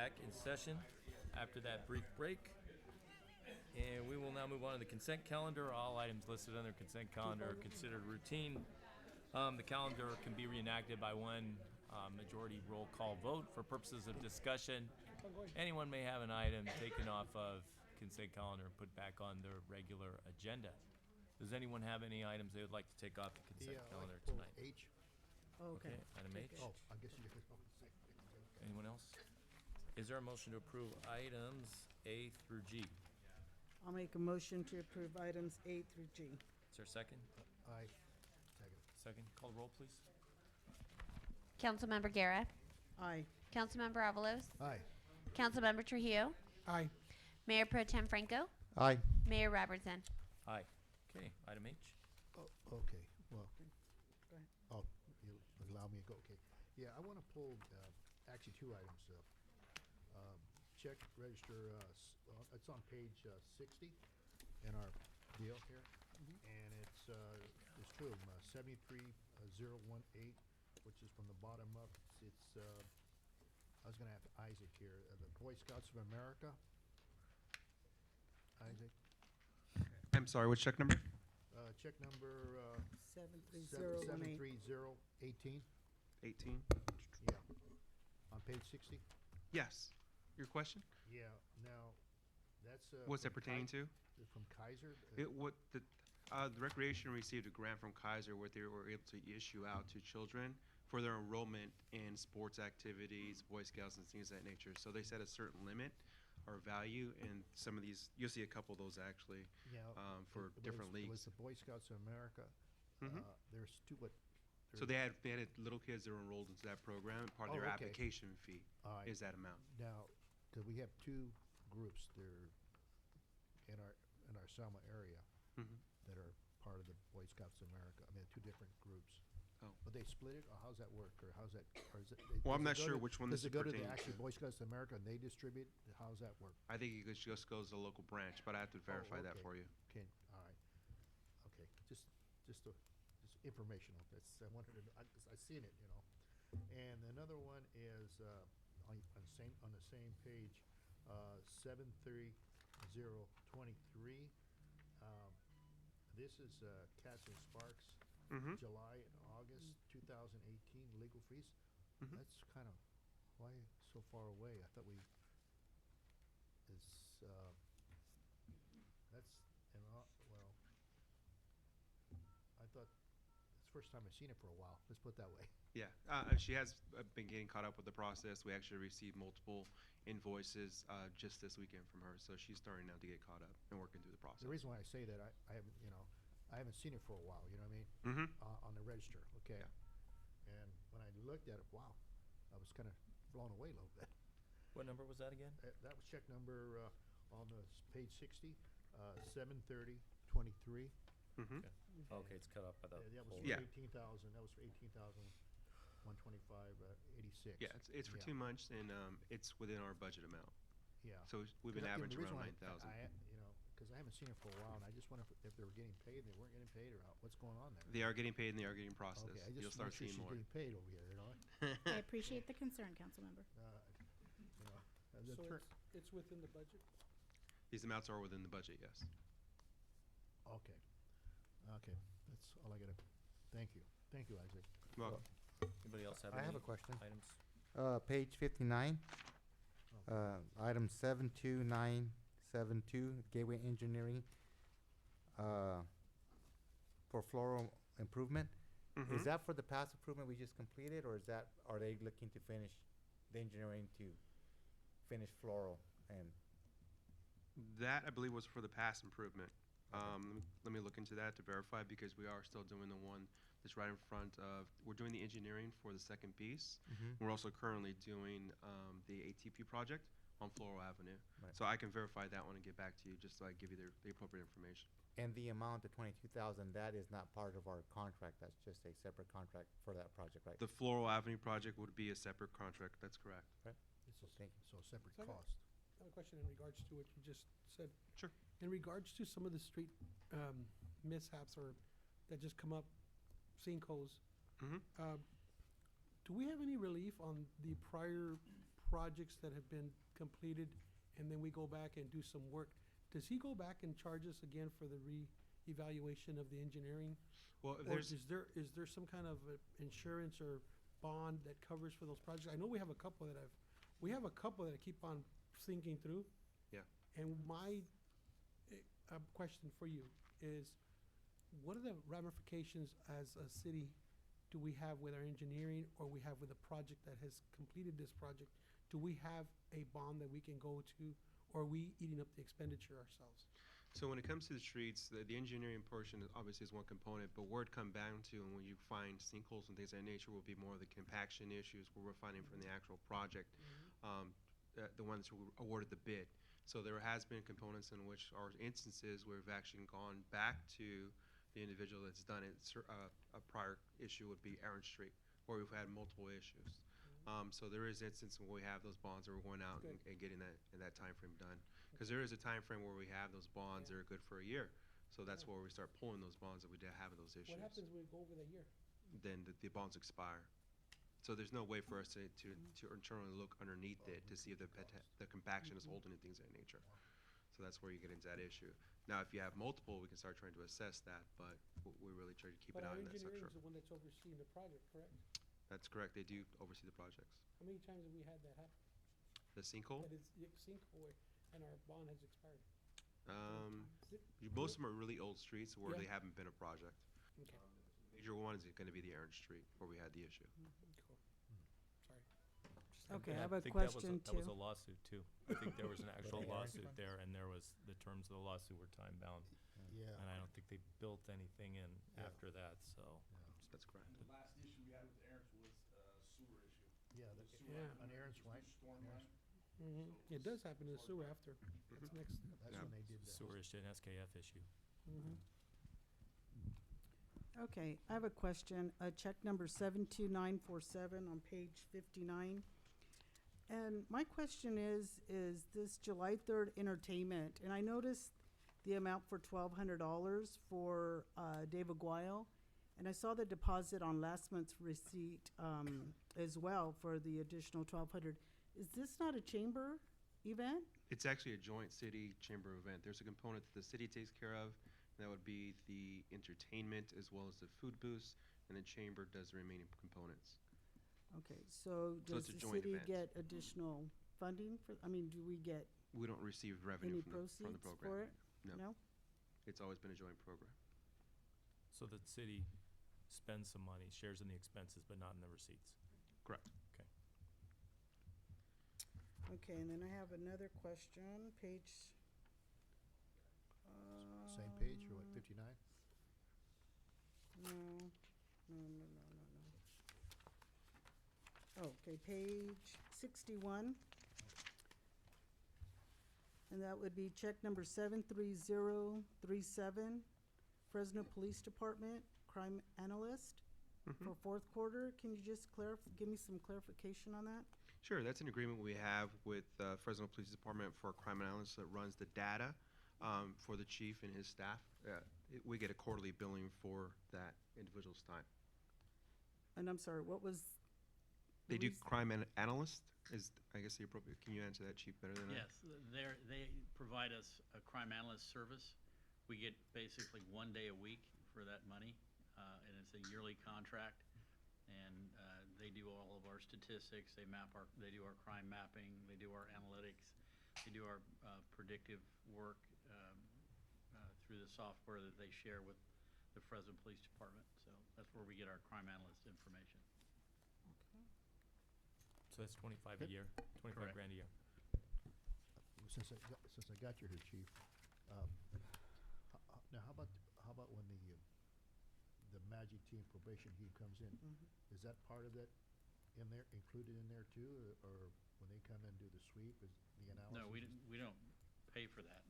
back in session after that brief break. And we will now move on to the consent calendar. All items listed on the consent calendar are considered routine. The calendar can be reenacted by one majority roll call vote for purposes of discussion. Anyone may have an item taken off of consent calendar and put back on their regular agenda. Does anyone have any items they would like to take off the consent calendar tonight? H. Okay, item H. Oh, I guess you get this. Anyone else? Is there a motion to approve items A through G? I'll make a motion to approve items A through G. Is there a second? Aye. Second. Second. Call the roll, please. Councilmember Guerra, Aye. Councilmember Avalos, Aye. Councilmember Trujillo, Aye. Mayor Pro Tem Franco, Aye. Mayor Robertson. Aye. Okay, item H. Oh, okay, well, Go ahead. oh, you allow me to go, okay. Yeah, I want to pull, actually two items. Check register, it's on page 60 in our deal here. And it's two of them, 73018, which is from the bottom up. It's, I was gonna have Isaac here, the Boy Scouts of America. Isaac, I'm sorry, which check number? check number, 73018. 73018, 18. yeah, on page 60. Yes. Your question? Yeah, now, that's, What's that from pertaining to? From Kaiser? The Recreation received a grant from Kaiser where they were able to issue out to children for their enrollment in sports activities, Boy Scouts, and things of that nature. So they set a certain limit or value, and some of these, you'll see a couple of those actually, Yeah, for different It leagues. was the Boy Scouts of America. Mhm. There's two, what? So they had little kids that were enrolled into that program. Part of Oh, their okay. application fee All right. is that amount. Now, because we have two groups there in our Selma area Mhm. that are part of the Boy Scouts of America. I mean, two different groups. Oh. But they split it, or how's that work, or how's that, or is it? Well, I'm does not it go sure to- which one this Does it go to the pertains actual to. Boy Scouts of America and they distribute? How's that work? I think it just goes to the local branch, but I have to verify that okay. for you. Okay, all right. Okay, just informational. I wanted to, I seen it, you know. And another one is, on the same page, 73023. This is, Cats and Sparks, Mhm. July and August 2018 legal fees. Mhm. That's kind of, why so far away? I thought it's, that's, well, I thought, it's the first time I've seen it for a while, let's put it that way. Yeah, she has been getting caught up with the process. We actually received multiple invoices just this weekend from her, so she's starting now to get caught up and working through the process. The reason why I say that, I haven't, I haven't seen it for a while, you know what I mean? Mm-hmm. On the register, okay? Yeah. And when I looked at it, wow, I was kind of blown away a little bit. What number was that again? That was check number, on the page 60, 73023. Mm-hmm. Okay, it's cut off by the That was whole. for Yeah. 18,000, that was for 18,125.86. Yeah, it's for 2 months, and it's within our budget amount. Yeah. So we've been 'Cause averaging the reason around why 9,000. because I haven't seen it for a while, and I just wonder if they were getting paid, and they weren't getting paid, or what's going on there? They are getting paid and they are getting processed. Okay, I You'll just start make sure seeing she's more. getting paid over here, you know? I appreciate the concern, Councilmember. The So tur- it's within the budget? These amounts are within the budget, yes. Okay, okay, that's all I gotta, thank you, Isaac. Well, Anybody else have I any have a question. items? Page 59, Oh. item 72972, Gateway Engineering, for floral improvement. mhm. Is that for the past improvement we just completed, or are they looking to finish the engineering to finish floral and? That, I believe, was for the past improvement. Let me look into that to verify, because we are still doing the one that's right in front of, we're doing the engineering for the second piece. We're also currently doing the ATP project on Floral Avenue. Right. So I can verify that one and get back to you, just so I give you the appropriate information. And the amount of 22,000, that is not part of our contract, that's just a separate contract for that project, right? The Floral Avenue project would be a separate contract, that's correct. It's a, Thank you. so separate Second. cost. I have a question in regards to what you just said. Sure. In regards to some of the street mishaps or that just come up, sinkholes, Mhm. do we have any relief on the prior projects that have been completed, and then we go back and do some work, does he go back and charge us again for the re-evaluation of the engineering? Well, if Or there's, is there some kind of insurance or bond that covers for those projects? I know we have a couple that I keep on thinking through. Yeah. And my question for you is, what are the ramifications as a city do we have with our engineering, or we have with a project that has completed this project? Do we have a bond that we can go to, or are we eating up the expenditure ourselves? so when it comes to the streets, the engineering portion obviously is one component, but where it come down to, and when you find sinkholes and things of that nature, will be more of the compaction issues where we're finding from the actual project, the ones who awarded the bid. So there has been components in which are instances where we've actually gone back to the individual that's done it. A prior issue would be Aaron Street, where we've had multiple issues. So there is instances where we have those bonds that we're going out and getting that time frame done. Because there is a time frame where we have those bonds that are good for a year. So that's where we start pulling those bonds that we did have those issues. What happens when we go over the year? Then the bonds expire. So there's no way for us to internally look underneath it to see if the compaction is holding and things of that nature. So that's where you get into that issue. Now, if you have multiple, we can start trying to assess that, but we really try to keep it But out our in that engineering structure. is the one that's overseeing the project, correct? That's correct. They do oversee the projects. How many times have we had that happen? The sinkhole, That is sinkhole and our bond has expired? Is it- most of them are really old streets where Yeah. they haven't been a project. Okay, Major one is going to be the Aaron Street where we had the issue. cool. Sorry. Okay, And I have a think question that was too. a lawsuit too. I think there was an actual the Aaron lawsuit one? there, and there was, the terms of the lawsuit were time bound. Yeah. And I don't think they built anything in Yeah. after that, so. That's correct. The last issue we had with Aaron's was sewer issue. Yeah, The the- sewer Yeah. line on Aaron's was right. Storm line. It does happen in the sewer after. That's next. That's Yeah. when they did that. Sewer issue and SKF issue. Okay, I have a question. Check number 72947 on page 59. And my question is this July 3rd entertainment, and I noticed the amount for $1,200 for Dave Aguayo, and I saw the deposit on last month's receipt as well for the additional $1,200. Is this not a chamber event? It's actually a joint city chamber event. There's a component that the city takes care of. And that would be the entertainment as well as the food booths, and the chamber does the remaining components. Okay, so So does it's a the joint city event. get additional funding for, I mean, do we get We don't receive revenue any from the proceeds program. for it? No. It's always been a joint program. So the city spends some money, shares in the expenses, but not in the receipts. Correct. Okay. Okay, and then I have another question, page. Same page, or what, 59? No. Okay, page 61. And that would be check number 73037, Fresno Police Department, crime analyst for fourth quarter. Can you just give me some clarification on that? Sure, that's an agreement we have with Fresno Police Department for a crime analyst that runs the data for the chief and his staff. We get a quarterly billing for that individual's time. And I'm sorry, what was? the They do reason- crime analyst is, I guess, the appropriate. Can you answer that, chief, better than I? Yes, they provide us a crime analyst service. We get basically 1 day a week for that money, and it's a yearly contract. And they do all of our statistics, they do our crime mapping, they do our analytics, they do our predictive work through the software that they share with the Fresno Police Department. So that's where we get our crime analyst information. So that's 25 a year, 25 Correct. grand a year. Since I got you here, Chief, now how about when the Magic Team probation team comes in? Is that part of that in there, included in there too, or when they come in and do the sweep, is the analysis? No, we don't pay for that.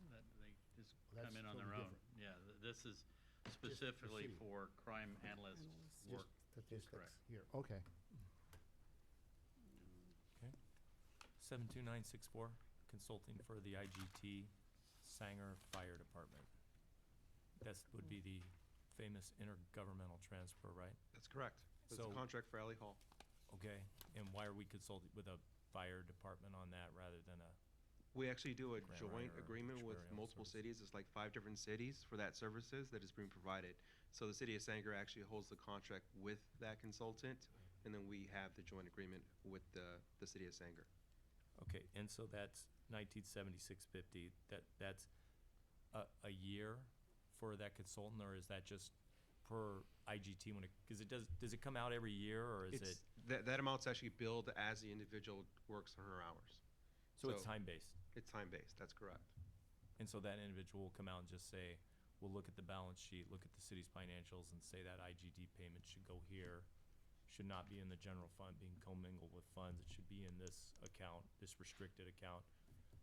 They just Well, come that's in on their totally own. different. Yeah, this is specifically city. for crime analyst Analyst. work. Statistics. Correct. Here, okay. 72964, consulting for the IGT Sanger Fire Department. That would be the famous intergovernmental transfer, right? That's correct. That's So- a contract for Alley Hall. Okay, and why are we consulting with a fire department on that rather than a, We actually do a Grant joint writer or agreement with actuarial multiple services. cities. It's like 5 different cities for that services that is being provided. So the city of Sanger actually holds the contract with that consultant, and then we have the joint agreement with the city of Sanger. okay, and so that's 1976.50, that's a year for that consultant, or is that just per IGT when it, because does it come out every year, or is it, That amount's actually billed as the individual works on her hours. so it's so- time-based? It's time-based, that's correct. And so that individual will come out and just say, we'll look at the balance sheet, look at the city's financials, and say that IGD payment should go here, should not be in the general fund being commingled with funds, it should be in this account, this restricted account.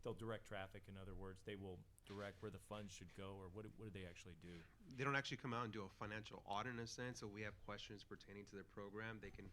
They'll direct traffic, in other words, they will direct where the funds should go, or what do they actually do? They don't actually come out and do a financial audit in a sense, so we have questions pertaining to their program. They can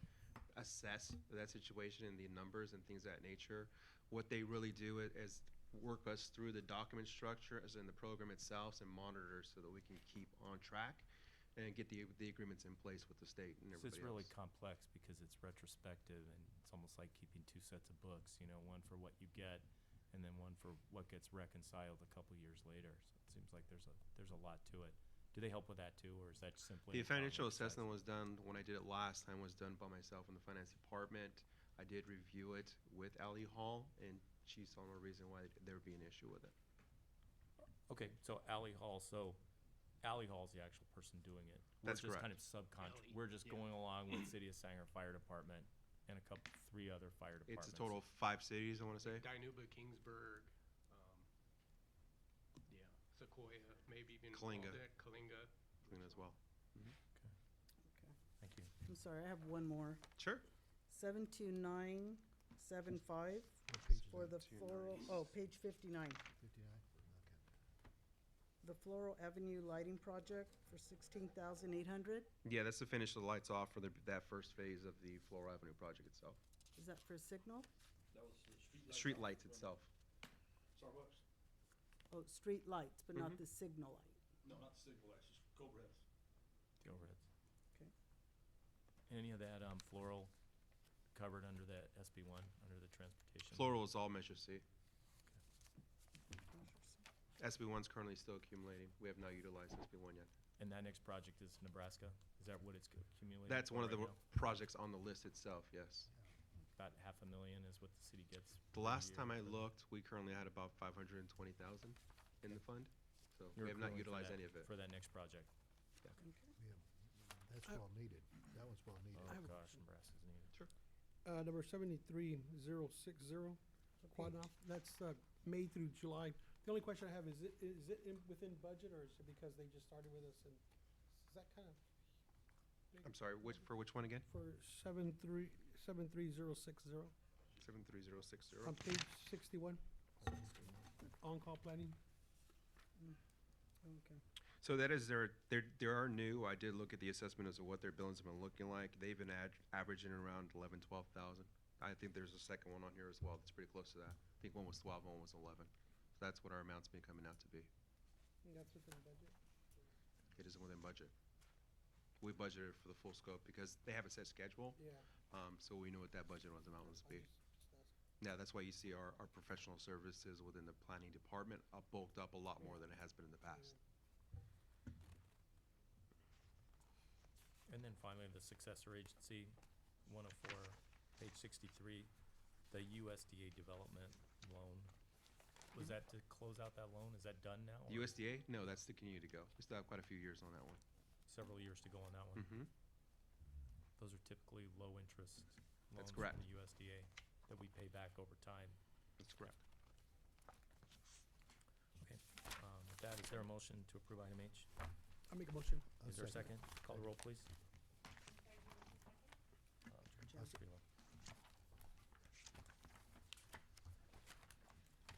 assess that situation and the numbers and things of that nature. What they really do is work us through the document structure as in the program itself and monitor so that we can keep on track and get the agreements in place with the state and So everybody it's really else. complex because it's retrospective and it's almost like keeping two sets of books, you know, one for what you get and then one for what gets reconciled a couple years later. So it seems like there's a lot to it. Do they help with that too, or is that simply? The an accounting financial exercise? assessment was done, when I did it last time, was done by myself in the finance department. I did review it with Ally Hall, and she saw no reason why there would be an issue with it. Okay, so Ally Hall's the actual person doing it. That's We're just correct. kind of we're just going along with City of Sanger Fire Department and three other fire departments. It's a total of 5 cities, I want to say. Dinuba, Kingsburg, Sequoia, maybe even Kalinga. Waldeck, Kalinga. Clean as well. Thank you. I'm sorry, I have one more. Sure. 72975 What page is for that? the floral, oh, page 59. 59? Okay. The Floral Avenue Lighting Project for 16,800. Yeah, that's to finish the lights off for that first phase of the Floral Avenue project itself. Is that for signal? That was the Street lights itself. Starbucks? Oh, street lights, but not Mhm. the signal light. No, not the signal lights, just Cobra heads. Go Reds. Okay. Any of that floral covered under the SB1, under the transportation? Floral is all Measure C. SB1's currently still accumulating. We have not utilized SB1 yet. And that next project is Nebraska? Is that what it's accumulating? That's for one of the right now? projects on the list itself, yes. About $500,000 is what the city gets. The per last year time I for- looked, we currently had about 520,000 in the fund. So You're we have not accruing for utilized that- any of it. For that next project? Yeah, that's well needed. That one's well needed. Oh, have a gosh, Nebraska's needed. Sure. Number 73060, Quadnoff, that's May through July. The only question I have, is it within budget, or is it because they just started with us, and is that kind of I'm sorry, for which one again? for 73060 73060. on page 61, on-call planning? Okay. So that is they are new. I did look at the assessment as to what their billings have been looking like. They've been averaging around 11, 12,000. I think there's a second one on here as well that's pretty close to that. I think one was 12, one was 11. So that's what our amount's been coming out to be. And that's within the budget? It is within budget. We budgeted for the full scope because they have a set schedule, Yeah. so we know what that budget amount must be. Just asking. Yeah, that's why you see our professional services within the planning department bulked up a lot more than it has been in the past. And then finally, the successor agency, 104, page 63, the USDA development loan. Was that to close out that loan? Is that done now? or USDA? No, that's to continue to go. We still have quite a few years on that one. Several years to go on that one? Mm-hmm. Those are typically low interest loans That's from correct. the USDA that we pay back over time. That's correct. Okay, with that, is there a motion to approve item H? I make a motion. Is there a second? Call the roll, please.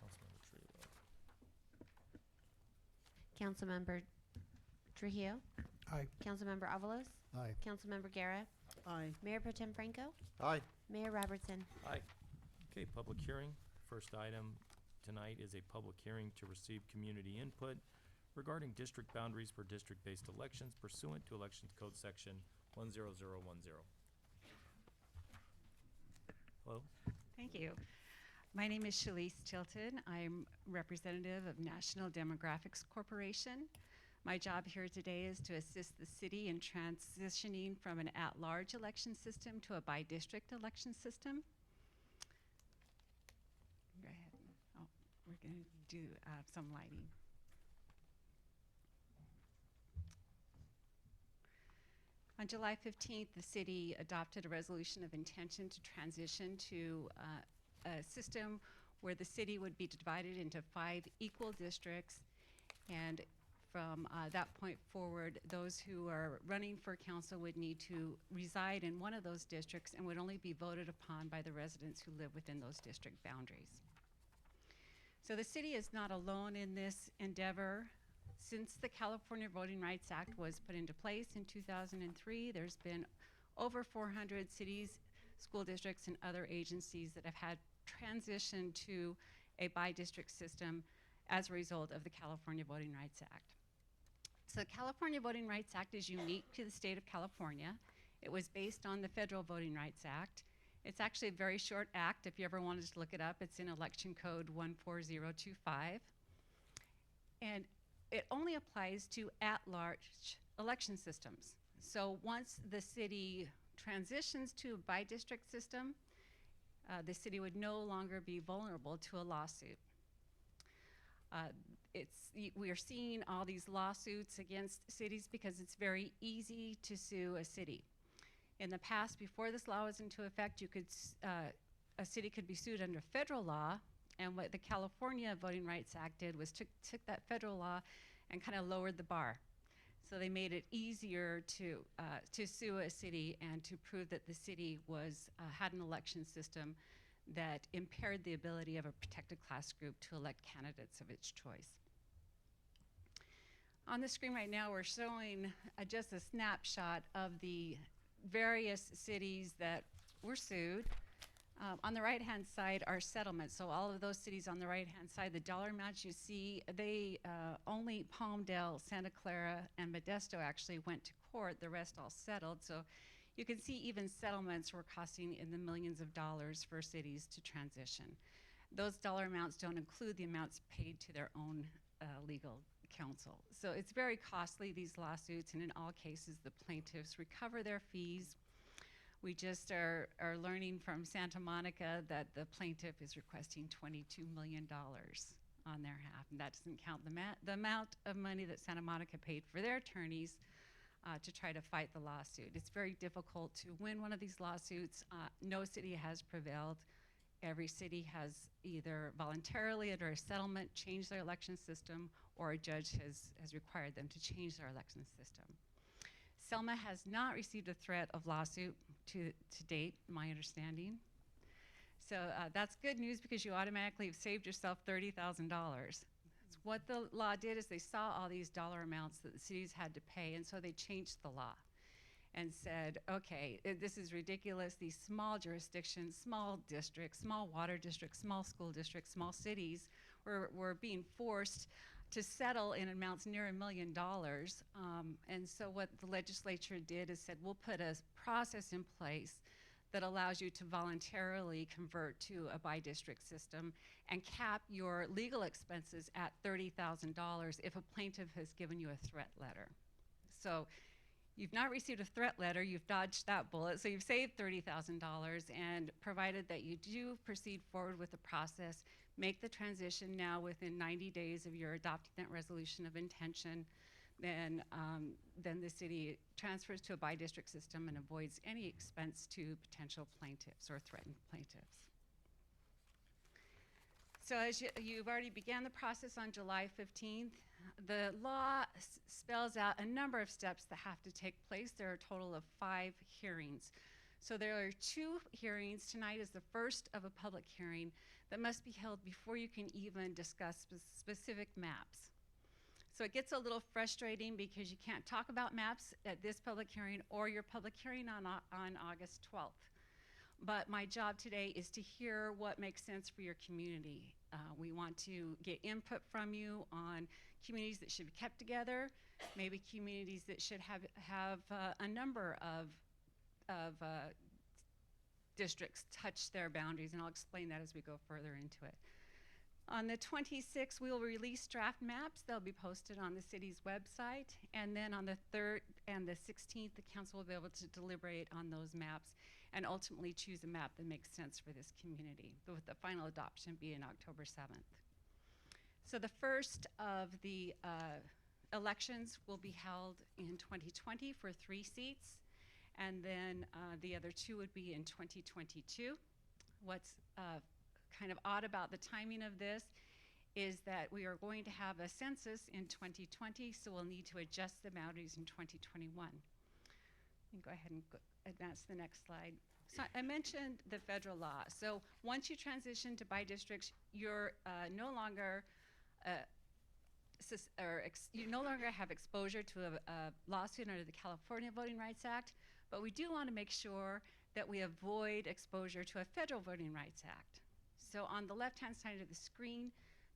I'll se- Councilmember Trujillo. Councilmember Trujillo, Aye. Councilmember Avalos, Aye. Councilmember Guerra, Aye. Mayor Pro Tem Franco, Aye. Mayor Robertson. Aye. Okay, public hearing. First item tonight is a public hearing to receive community input regarding district boundaries for district-based elections pursuant to Elections Code Section 10010. Hello? Thank Thank you. My name is Shalise Tilton. I'm representative of National Demographics Corporation. My job here today is to assist the city in transitioning from an at-large election system to a by-district election system. Go ahead. Oh, we're going to do some lighting. On July 15th, the city adopted a resolution of intention to transition to a system where the city would be divided into 5 equal districts, and from that point forward, those who are running for council would need to reside in one of those districts and would only be voted upon by the residents who live within those district boundaries. So the city is not alone in this endeavor. Since the California Voting Rights Act was put into place in 2003, there's been over 400 cities, school districts, and other agencies that have had transition to a by-district system as a result of the California Voting Rights Act. So the California Voting Rights Act is unique to the state of California. It was based on the Federal Voting Rights Act. It's actually a very short act. If you ever wanted to look it up, it's in Election Code 14025. And it only applies to at-large election systems. So once the city transitions to a by-district system, the city would no longer be vulnerable to a lawsuit. We are seeing all these lawsuits against cities because it's very easy to sue a city. In the past, before this law was into effect, a city could be sued under federal law, and what the California Voting Rights Act did was took that federal law and kind of lowered the bar. So they made it easier to sue a city and to prove that the city had an election system that impaired the ability of a protected class group to elect candidates of its choice. On the screen right now, we're showing just a snapshot of the various cities that were sued. On the right-hand side are settlements. So all of those cities on the right-hand side, the dollar amounts you see, only Palmdale, Santa Clara, and Modesto actually went to court. The rest all settled. So you can see even settlements were costing in the millions of dollars for cities to transition. Those dollar amounts don't include the amounts paid to their own legal counsel. So it's very costly, these lawsuits, and in all cases, the plaintiffs recover their fees. We just are learning from Santa Monica that the plaintiff is requesting $22 million on their half, and that doesn't count the amount of money that Santa Monica paid for their attorneys to try to fight the lawsuit. It's very difficult to win one of these lawsuits. No city has prevailed. Every city has either voluntarily under a settlement changed their election system, or a judge has required them to change their election system. Selma has not received a threat of lawsuit to date, my understanding. So that's good news because you automatically have saved yourself $30,000. What the law did is they saw all these dollar amounts that the cities had to pay, and so they changed the law and said, okay, this is ridiculous. These small jurisdictions, small districts, small water districts, small school districts, small cities were being forced to settle in amounts near $1 million. And so what the legislature did is said, we'll put a process in place that allows you to voluntarily convert to a by-district system and cap your legal expenses at $30,000 if a plaintiff has given you a threat letter. So you've not received a threat letter, you've dodged that bullet, so you've saved $30,000, and provided that you do proceed forward with the process, make the transition now within 90 days of your adopting that resolution of intention, then the city transfers to a by-district system and avoids any expense to potential plaintiffs or threatened plaintiffs. So as you've already began the process on July 15th, the law spells out a number of steps that have to take place. There are a total of 5 hearings. So there are 2 hearings. Tonight is the first of a public hearing that must be held before you can even discuss specific maps. So it gets a little frustrating because you can't talk about maps at this public hearing or your public hearing on August 12th. But my job today is to hear what makes sense for your community. We want to get input from you on communities that should be kept together, maybe communities that should have a number of districts touch their boundaries, and I'll explain that as we go further into it. On the 26th, we will release draft maps. They'll be posted on the city's website. And then on the 3rd and the 16th, the council will be able to deliberate on those maps and ultimately choose a map that makes sense for this community, with the final adoption being October 7th. So the first of the elections will be held in 2020 for 3 seats, and then the other 2 would be in 2022. What's kind of odd about the timing of this is that we are going to have a census in 2020, so we'll need to adjust the boundaries in 2021. You can go ahead and advance to the next slide. So I mentioned the federal law. So once you transition to by-districts, you're no longer you no longer have exposure to a lawsuit under the California Voting Rights Act, but we do want to make sure that we avoid exposure to a federal Voting Rights Act. So on the left-hand side of the screen,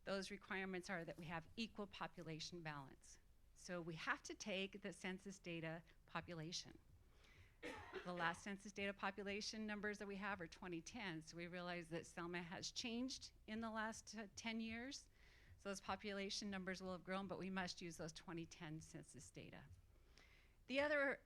those requirements are that we have equal population balance. So we have to take the census data population. The last census data population numbers that we have are 2010, so we realize that Selma has changed in the last 10 years. So those population numbers will have grown, but we must use those 2010 census data. The other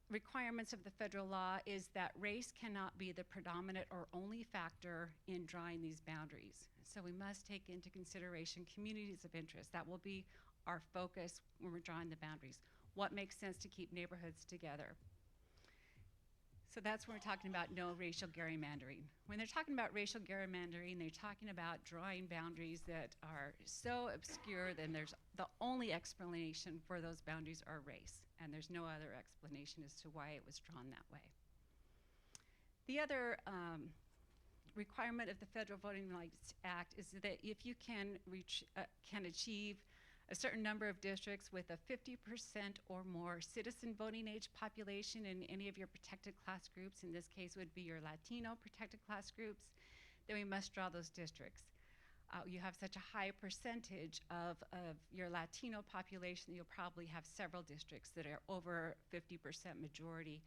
requirements of the federal law is that race cannot be the predominant or only factor in drawing these boundaries. So we must take into consideration communities of interest. That will be our focus when we're drawing the boundaries. What makes sense to keep neighborhoods together? So that's when we're talking about no racial gerrymandering. When they're talking about racial gerrymandering, they're talking about drawing boundaries that are so obscure, then there's the only explanation for those boundaries are race, and there's no other explanation as to why it was drawn that way. The other requirement of the Federal Voting Rights Act is that if you can achieve a certain number of districts with a 50% or more citizen voting age population in any of your protected class groups, in this case would be your Latino protected class groups, then we must draw those districts. You have such a high percentage of your Latino population, you'll probably have several districts that are over 50% majority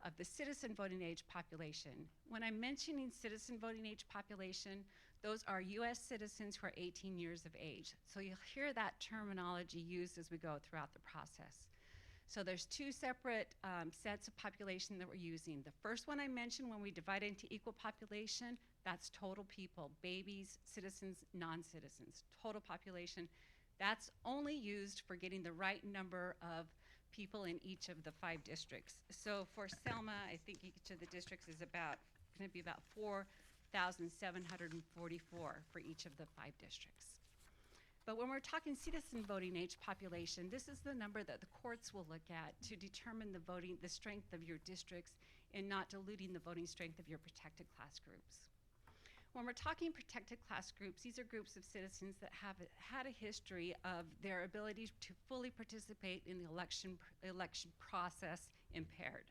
of the citizen voting age population. When I'm mentioning citizen voting age population, those are US citizens who are 18 years of age. So you'll hear that terminology used as we go throughout the process. So there's 2 separate sets of population that we're using. The first one I mentioned when we divide it into equal population, that's total people, babies, citizens, non-citizens, total population. That's only used for getting the right number of people in each of the 5 districts. So for Selma, I think each of the districts is going to be about 4,744 for each of the 5 districts. But when we're talking citizen voting age population, this is the number that the courts will look at to determine the strength of your districts and not diluting the voting strength of your protected class groups. When we're talking protected class groups, these are groups of citizens that have had a history of their ability to fully participate in the election process impaired.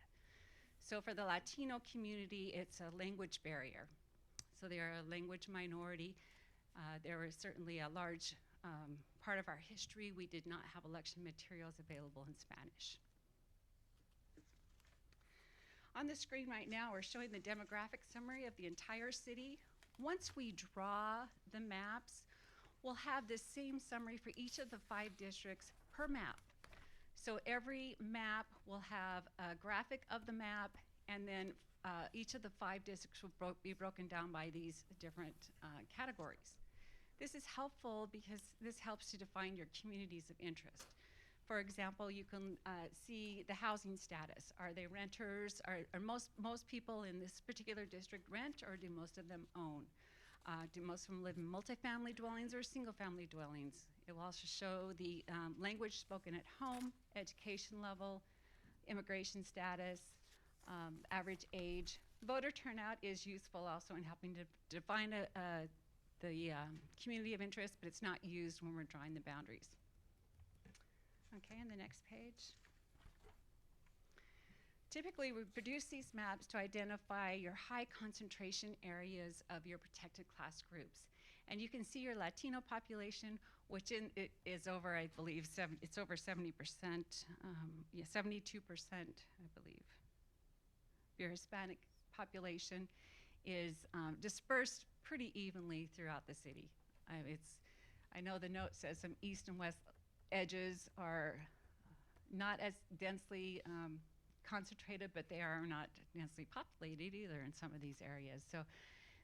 So for the Latino community, it's a language barrier. So they are a language minority. There is certainly a large part of our history. We did not have election materials available in Spanish. On the screen right now, we're showing the demographic summary of the entire city. Once we draw the maps, we'll have the same summary for each of the 5 districts per map. So every map will have a graphic of the map, and then each of the 5 districts will be broken down by these different categories. This is helpful because this helps to define your communities of interest. For example, you can see the housing status. Are they renters? Are most people in this particular district rent, or do most of them own? Do most of them live in multifamily dwellings or single-family dwellings? It will also show the language spoken at home, education level, immigration status, average age. Voter turnout is useful also in helping to define the community of interest, but it's not used when we're drawing the boundaries. Okay, and the next page. Typically, we produce these maps to identify your high concentration areas of your protected class groups. And you can see your Latino population, which it is over, I believe, it's over 70%, 72%, I believe. Your Hispanic population is dispersed pretty evenly throughout the city. I know the note says some east and west edges are not as densely concentrated, but they are not densely populated either in some of these areas. So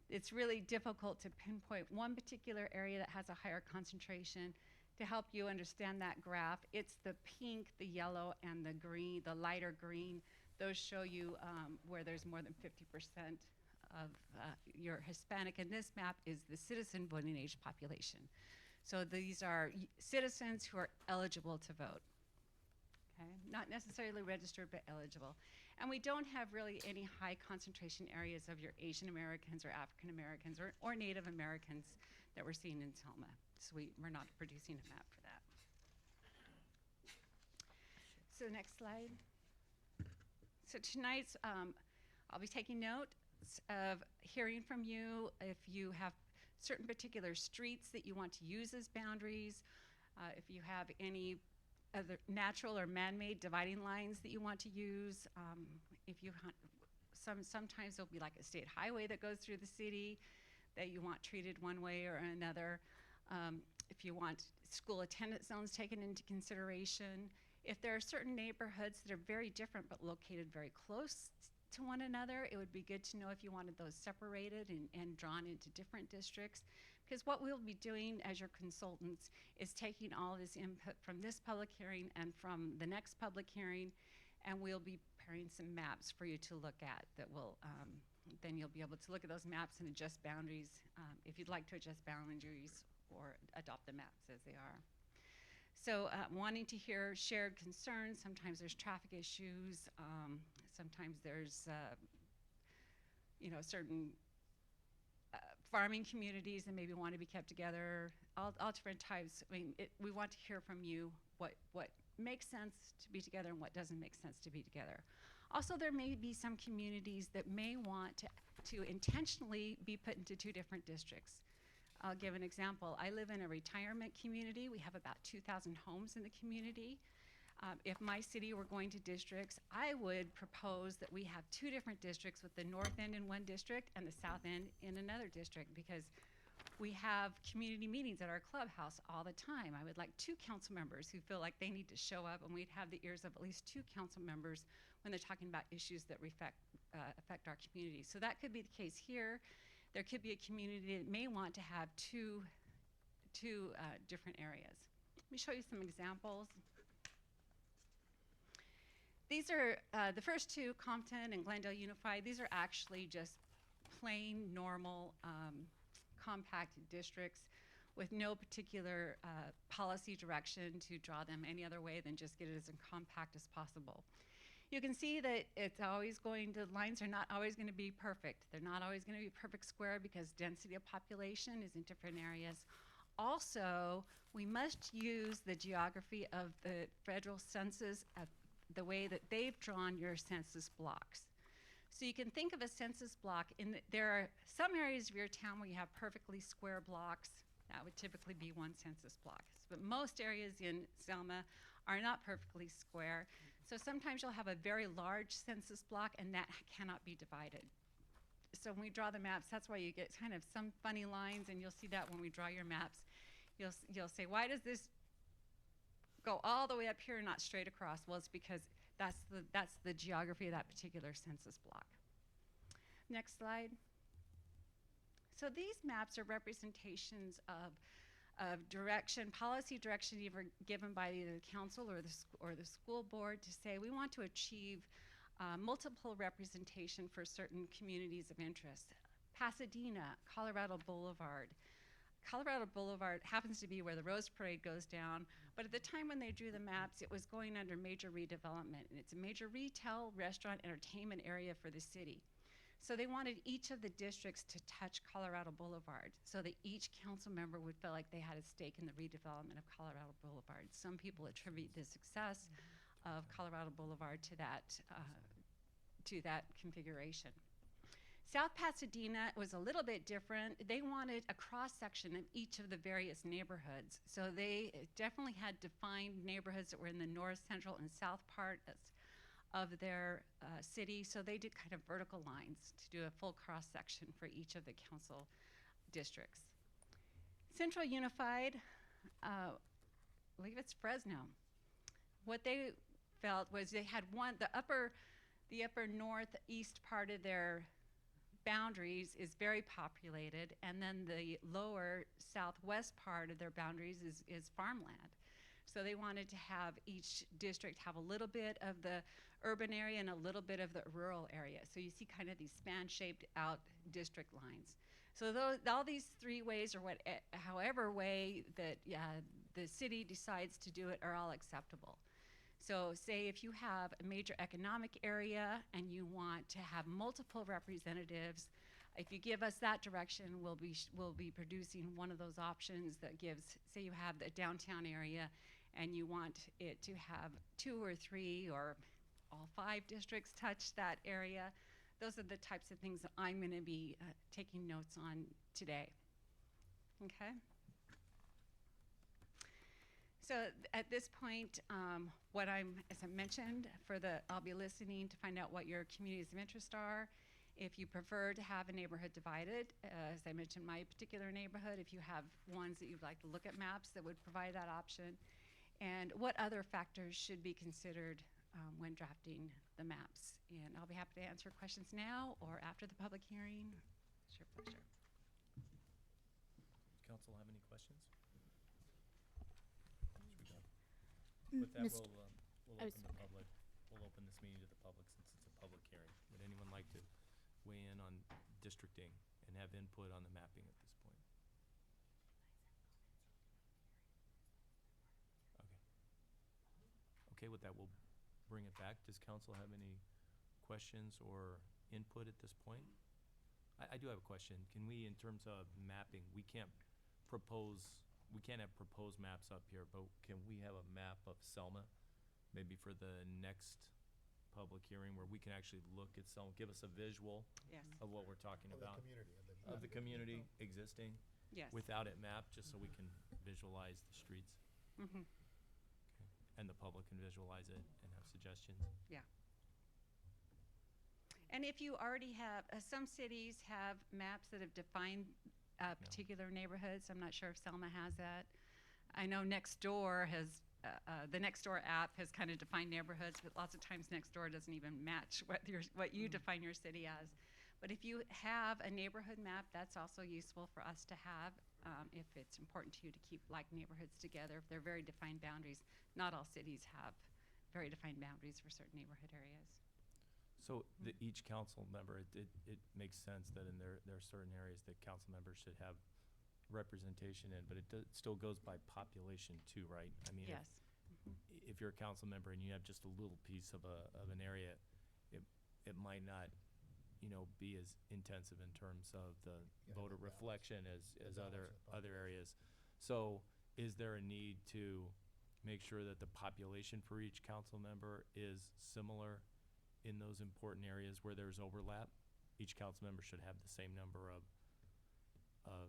it's really difficult to pinpoint one particular area that has a higher concentration. To help you understand that graph, it's the pink, the yellow, and the green, the lighter green. Those show you where there's more than 50% of your Hispanic, and this map is the citizen voting age population. So these are citizens who are eligible to vote. Okay? Not necessarily registered, but eligible. And we don't have really any high concentration areas of your Asian Americans or African Americans or Native Americans that we're seeing in Selma. So we're not producing a map for that. So next slide. So tonight's, I'll be taking note of hearing from you if you have certain particular streets that you want to use as boundaries, if you have any other natural or man-made dividing lines that you want to use. If you sometimes there'll be like a state highway that goes through the city that you want treated one way or another. If you want school attendance zones taken into consideration. If there are certain neighborhoods that are very different but located very close to one another, it would be good to know if you wanted those separated and drawn into different districts. Because what we'll be doing as your consultants is taking all this input from this public hearing and from the next public hearing, and we'll be preparing some maps for you to look at that will, then you'll be able to look at those maps and adjust boundaries if you'd like to adjust boundaries or adopt the maps as they are. So wanting to hear shared concerns, sometimes there's traffic issues, sometimes there's certain farming communities that maybe want to be kept together, all different types. I mean, we want to hear from you what makes sense to be together and what doesn't make sense to be together. Also, there may be some communities that may want to intentionally be put into two different districts. I'll give an example. I live in a retirement community. We have about 2,000 homes in the community. If my city were going to districts, I would propose that we have two different districts with the north end in one district and the south end in another district, because we have community meetings at our clubhouse all the time. I would like 2 council members who feel like they need to show up, and we'd have the ears of at least 2 council members when they're talking about issues that affect our community. So that could be the case here. There could be a community that may want to have two different areas. Let me show you some examples. These are the first 2, Compton and Glendale Unified. These are actually just plain, normal, compact districts with no particular policy direction to draw them any other way than just get it as compact as possible. You can see that it's always lines are not always going to be perfect. They're not always going to be perfect square because density of population is in different areas. Also, we must use the geography of the federal census, the way that they've drawn your census blocks. So you can think of a census block, there are some areas of your town where you have perfectly square blocks. That would typically be one census block. But most areas in Selma are not perfectly square. So sometimes you'll have a very large census block and that cannot be divided. So when we draw the maps, that's why you get kind of some funny lines, and you'll see that when we draw your maps. You'll say, why does this go all the way up here and not straight across? Well, it's because that's the geography of that particular census block. Next slide. So these maps are representations of direction, policy direction either given by either the council or the school board to say we want to achieve multiple representation for certain communities of interest. Pasadena, Colorado Boulevard. Colorado Boulevard happens to be where the Rose Parade goes down, but at the time when they drew the maps, it was going under major redevelopment, and it's a major retail, restaurant, entertainment area for the city. So they wanted each of the districts to touch Colorado Boulevard so that each council member would feel like they had a stake in the redevelopment of Colorado Boulevard. Some people attribute the success of Colorado Boulevard to that configuration. South Pasadena was a little bit different. They wanted a cross-section of each of the various neighborhoods. So they definitely had defined neighborhoods that were in the north, central, and south part of their city. So they did kind of vertical lines to do a full cross-section for each of the council districts. Central Unified, I believe it's Fresno. What they felt was they had the upper northeast part of their boundaries is very populated, and then the lower southwest part of their boundaries is farmland. So they wanted to have each district have a little bit of the urban area and a little bit of the rural area. So you see kind of these span-shaped out district lines. So all these three ways, or however way that the city decides to do it, are all acceptable. So say if you have a major economic area and you want to have multiple representatives, if you give us that direction, we'll be producing one of those options that gives, say you have the downtown area and you want it to have 2 or 3 or all 5 districts touch that area. Those are the types of things that I'm going to be taking notes on today. Okay? So at this point, as I mentioned, I'll be listening to find out what your communities of interest are. If you prefer to have a neighborhood divided, as I mentioned, my particular neighborhood, if you have ones that you'd like to look at maps that would provide that option, and what other factors should be considered when drafting the maps. And I'll be happy to answer questions now or after the public hearing. It's your pleasure. Council have any questions? With that, Mr. we'll open the public. We'll open this meeting to the public since it's a public hearing. Would anyone like to weigh in on districting and have input on the mapping at this point? Okay. Okay, with that, we'll bring it back. Does council have any questions or input at this point? I do have a question. Can we, in terms of mapping, we can't have proposed maps up here, but can we have a map of Selma, maybe for the next public hearing, where we can actually look at Selma, give us a visual Yes. of what we're talking about? Of the community. Existing, Yes. without it mapped, just so we can visualize the streets, Mm-hmm. and the public can visualize it and have suggestions. Yeah. And if you already have, some cities have maps that have defined particular neighborhoods. I'm not sure if Selma has that. I know Nextdoor has, the Nextdoor app has kind of defined neighborhoods, but lots of times Nextdoor doesn't even match what you define your city as. But if you have a neighborhood map, that's also useful for us to have if it's important to you to keep like neighborhoods together, if they're very defined boundaries. Not all cities have very defined boundaries for certain neighborhood areas. So each council member, it makes sense that in there are certain areas that council members should have representation in, but it still goes by population too, right? I mean, Yes. if you're a council member and you have just a little piece of an area, it might not, be as intensive in terms of the voter reflection as other areas. So is there a need to make sure that the population for each council member is similar in those important areas where there's overlap? Each council member should have the same number of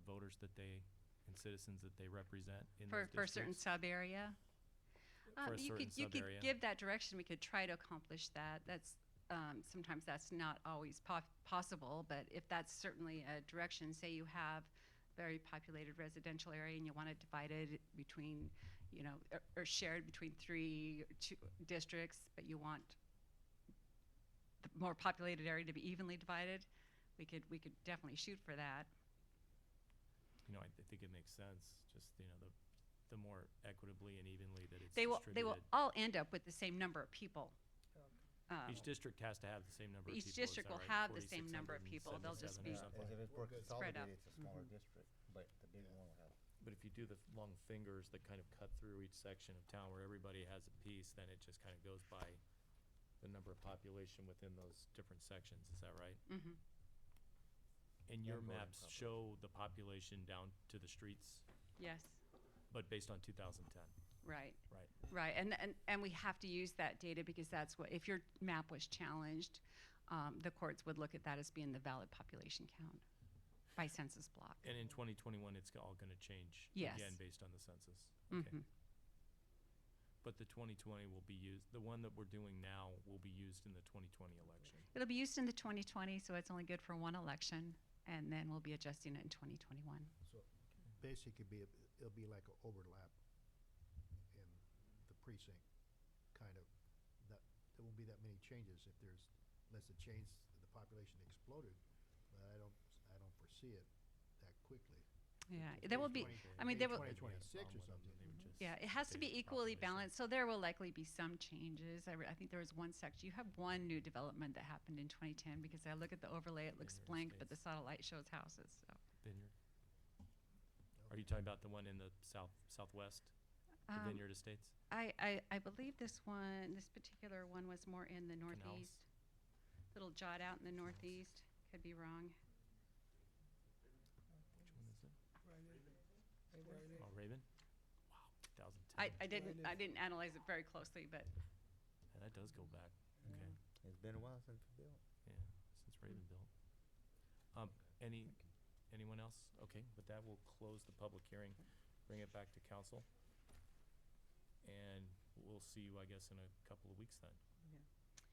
voters and citizens that they represent in those For a certain districts? sub-area? For a You certain could sub-area? give that direction. We could try to accomplish that. Sometimes that's not always possible, but if that's certainly a direction, say you have very populated residential area and you want it divided between, or shared between 2 districts, but you want the more populated area to be evenly divided, we could definitely shoot for that. I think it makes sense, just, the more equitably and evenly that it's They distributed. will all end up with the same number of people. Each district has to have the same number of people. Each is district that will right? have the same number of people. They'll just 4,677 be or something. If it's Spread out. consolidated, it's a smaller district, but the big one will have. But if you do the long fingers that kind of cut through each section of town where everybody has a piece, then it just kind of goes by the number of population within those different sections. Is that right? Mhm. And your voting maps population. show the population down to the streets, Yes, but based on 2010, right. right? Right, and we have to use that data because that's what, if your map was challenged, the courts would look at that as being the valid population count by census block. And in 2021, it's all going to change Yes. again based on the census. Okay. Mhm. But the 2020 will be used, the one that we're doing now will be used in the 2020 election. It'll be used in the 2020, so it's only good for one election, and then we'll be adjusting it in 2021. So basically, it'll be like an overlap in the precinct, kind of. That, there won't be that many changes if there's, unless the change, the population exploded, but I don't foresee it that quickly. Yeah, If there it's will be, 20 I mean, there will, 2026 or something. yeah, it has to be equally balanced, so there will likely be some changes. I think there was one section, you have one new development that happened in 2010, because I look at the overlay, it looks Vineyard blank, but the Estates. satellite shows houses, so. Vineyard. Are you talking about the one in the southwest, the Vineyard Estates? I believe this particular one was more in the northeast. Little jot out in the northeast, could be wrong. Which one is it? Oh, Raven? Wow, 2010. I didn't analyze it very closely, but Yeah, that does go back. Okay. It's been a while since we built. Yeah, since Raven built. Anyone else? Okay, with that, we'll close the public hearing, bring it back to council. And we'll see you, I guess, in a couple of weeks then. Yeah.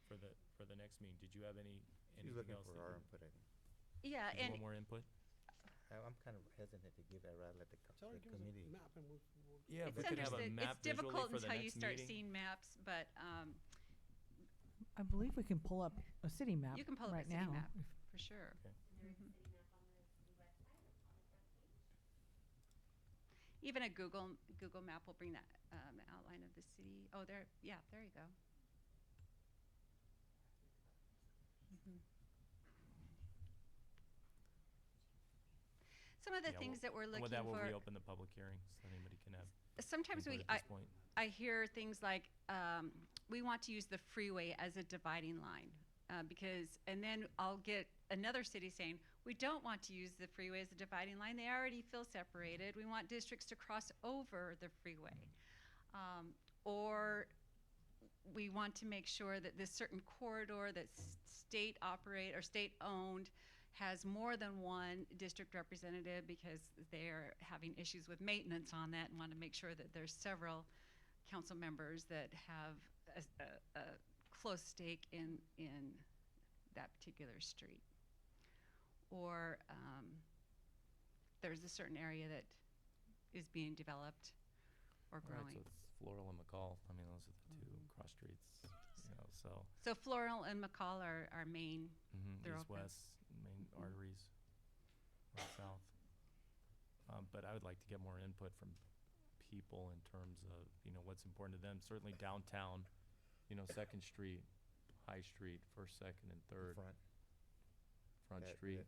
For the next meeting. Did you have anything She's looking else? for that our you- input, I think. yeah, did you and want more input? I'm kind of hesitant to give that, rather let the Tell her the to give us committee. a map and we'll Yeah, if it's we could have a understood, map it's visually difficult for the until you next start meeting. seeing maps, but I believe we can pull up a city map you can pull up a right city now. map, for sure. Okay. Mhm. Even a Google map will bring that outline of the city. Oh, there you go. Mhm. Some of the Yeah, things that we're And looking with that, we'll for, reopen the public hearing, so anybody can have sometimes input we, at this point. I hear things like, we want to use the freeway as a dividing line, and then I'll get another city saying, we don't want to use the freeway as a dividing line. They already feel separated. We want districts to cross over the freeway. Or we want to make sure that this certain corridor that's state operate or state owned has more than one district representative because they're having issues with maintenance on that and want to make sure that there's several council members that have a close stake in that particular street. Or there's a certain area that is being developed or All right, growing. so it's Floral and McCall. I mean, those are the two cross streets, you know, so. So Floral and McCall are our main East, thoroughfares. west, main arteries, north, south. But I would like to get more input from people in terms of, you know, what's important to them. Certainly downtown, you know, Second Street, High Street, First, Second, and Third, Front That- Street.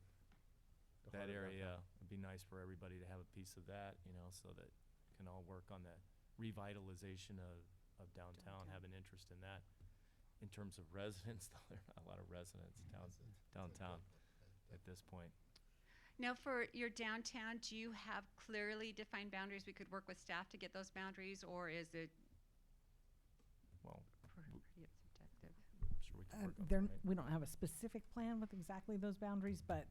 the That heart of area, downtown. it'd be nice for everybody to have a piece of that, you know, so that we can all work on that revitalization of downtown, have an interest in that. In terms of residents, though, there are not a lot of residents downtown at this point. Now, for your downtown, do you have clearly defined boundaries? We could work with staff to get those boundaries, or is it Well, pretty subjective? I'm sure we can work on that, right? We don't have a specific plan with exactly those boundaries, but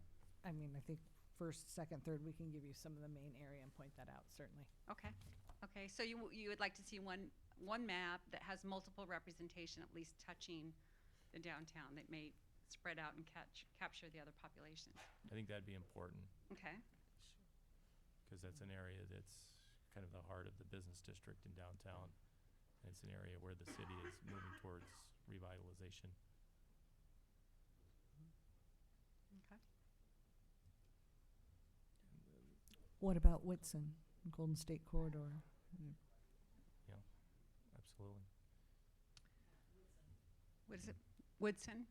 I mean, I think first, second, third, we can give you some of the main area and point that out, certainly. Okay, so you would like to see one map that has multiple representation, at least touching the downtown, that may spread out and capture the other populations. I think that'd be important, Okay, because that's an area that's kind of the heart of the business district in downtown. And it's an area where the city is moving towards revitalization. okay. What about Whitson, Golden State Corridor? Absolutely. What is it? Woodson?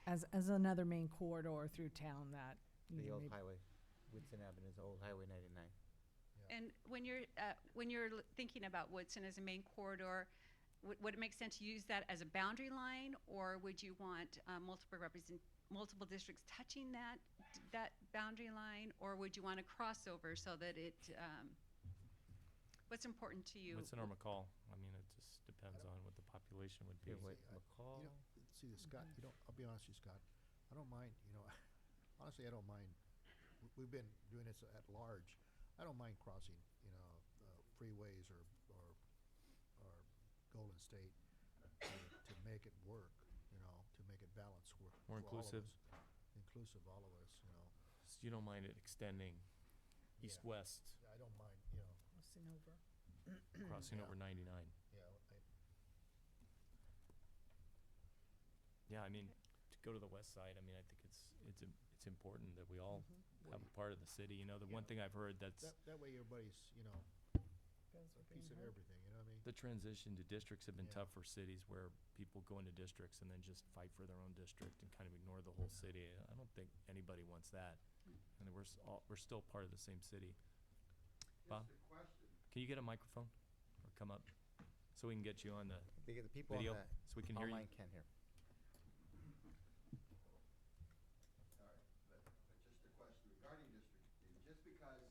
As another main corridor through town that, you The know, old maybe- highway, Woodson Avenue is old Highway 99. And when you're thinking about Woodson as a main corridor, would it make sense to use that as a boundary line, or would you want multiple districts touching that boundary line, or would you want a crossover so that it? What's important to you? Woodson or McCall? I mean, it just depends on what the population would be. Here, wait, I- McCall. You know, see, Scott, you know, I'll be honest with you, Scott, I don't mind, you know, honestly, I don't mind. We've been doing this at large. I don't mind crossing, you know, freeways or Golden State to make it work, you know, to make it balance work. More for all of inclusive. us. Inclusive, all of us, you know. So you don't mind it extending Yeah. east-west, I don't mind, you know, Crossing over. crossing Yeah. over 99. yeah, Yeah, I mean, to go to the west side, I mean, I think it's important that we all have a part of the city. You know, the one Yeah. thing I've heard that's that way everybody's, you know, Guys are a being piece of heard. everything, you know what I mean? the transition to districts have been Yeah. tough for cities where people go into districts and then just fight for their own district and kind of ignore the whole city. I don't think anybody wants that. And we're still part of the same city. Bob, can you get a microphone or come up so we can get you on the The people on video the so we can hear you? online can't hear. Just a question regarding districting. Just because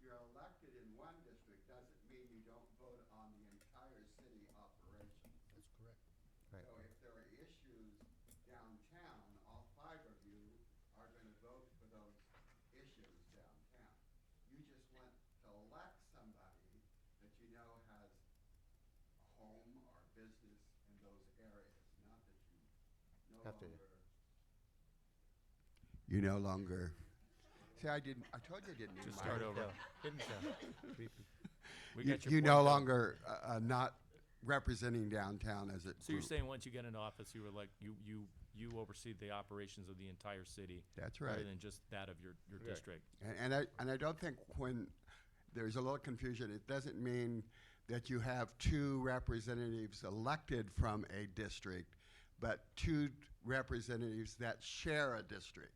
you're elected in one district doesn't mean you don't vote on the entire city operation. That's correct. Right. So if there are issues downtown, all 5 of you are gonna vote for those issues downtown. You just want to elect somebody that you know has a home or business in those areas, not that you no Have to. longer. You no longer. See, I told you I didn't need Just my. start over. Didn't tell. Repeat. We You, got your you point, no though. longer not representing downtown as a So you're group. saying once you get into office, you were like, you oversee the operations of the entire city. That's Rather right. than just that of your Right. district. And I don't think when there's a little confusion, it doesn't mean that you have 2 representatives elected from a district, but 2 representatives that share a district.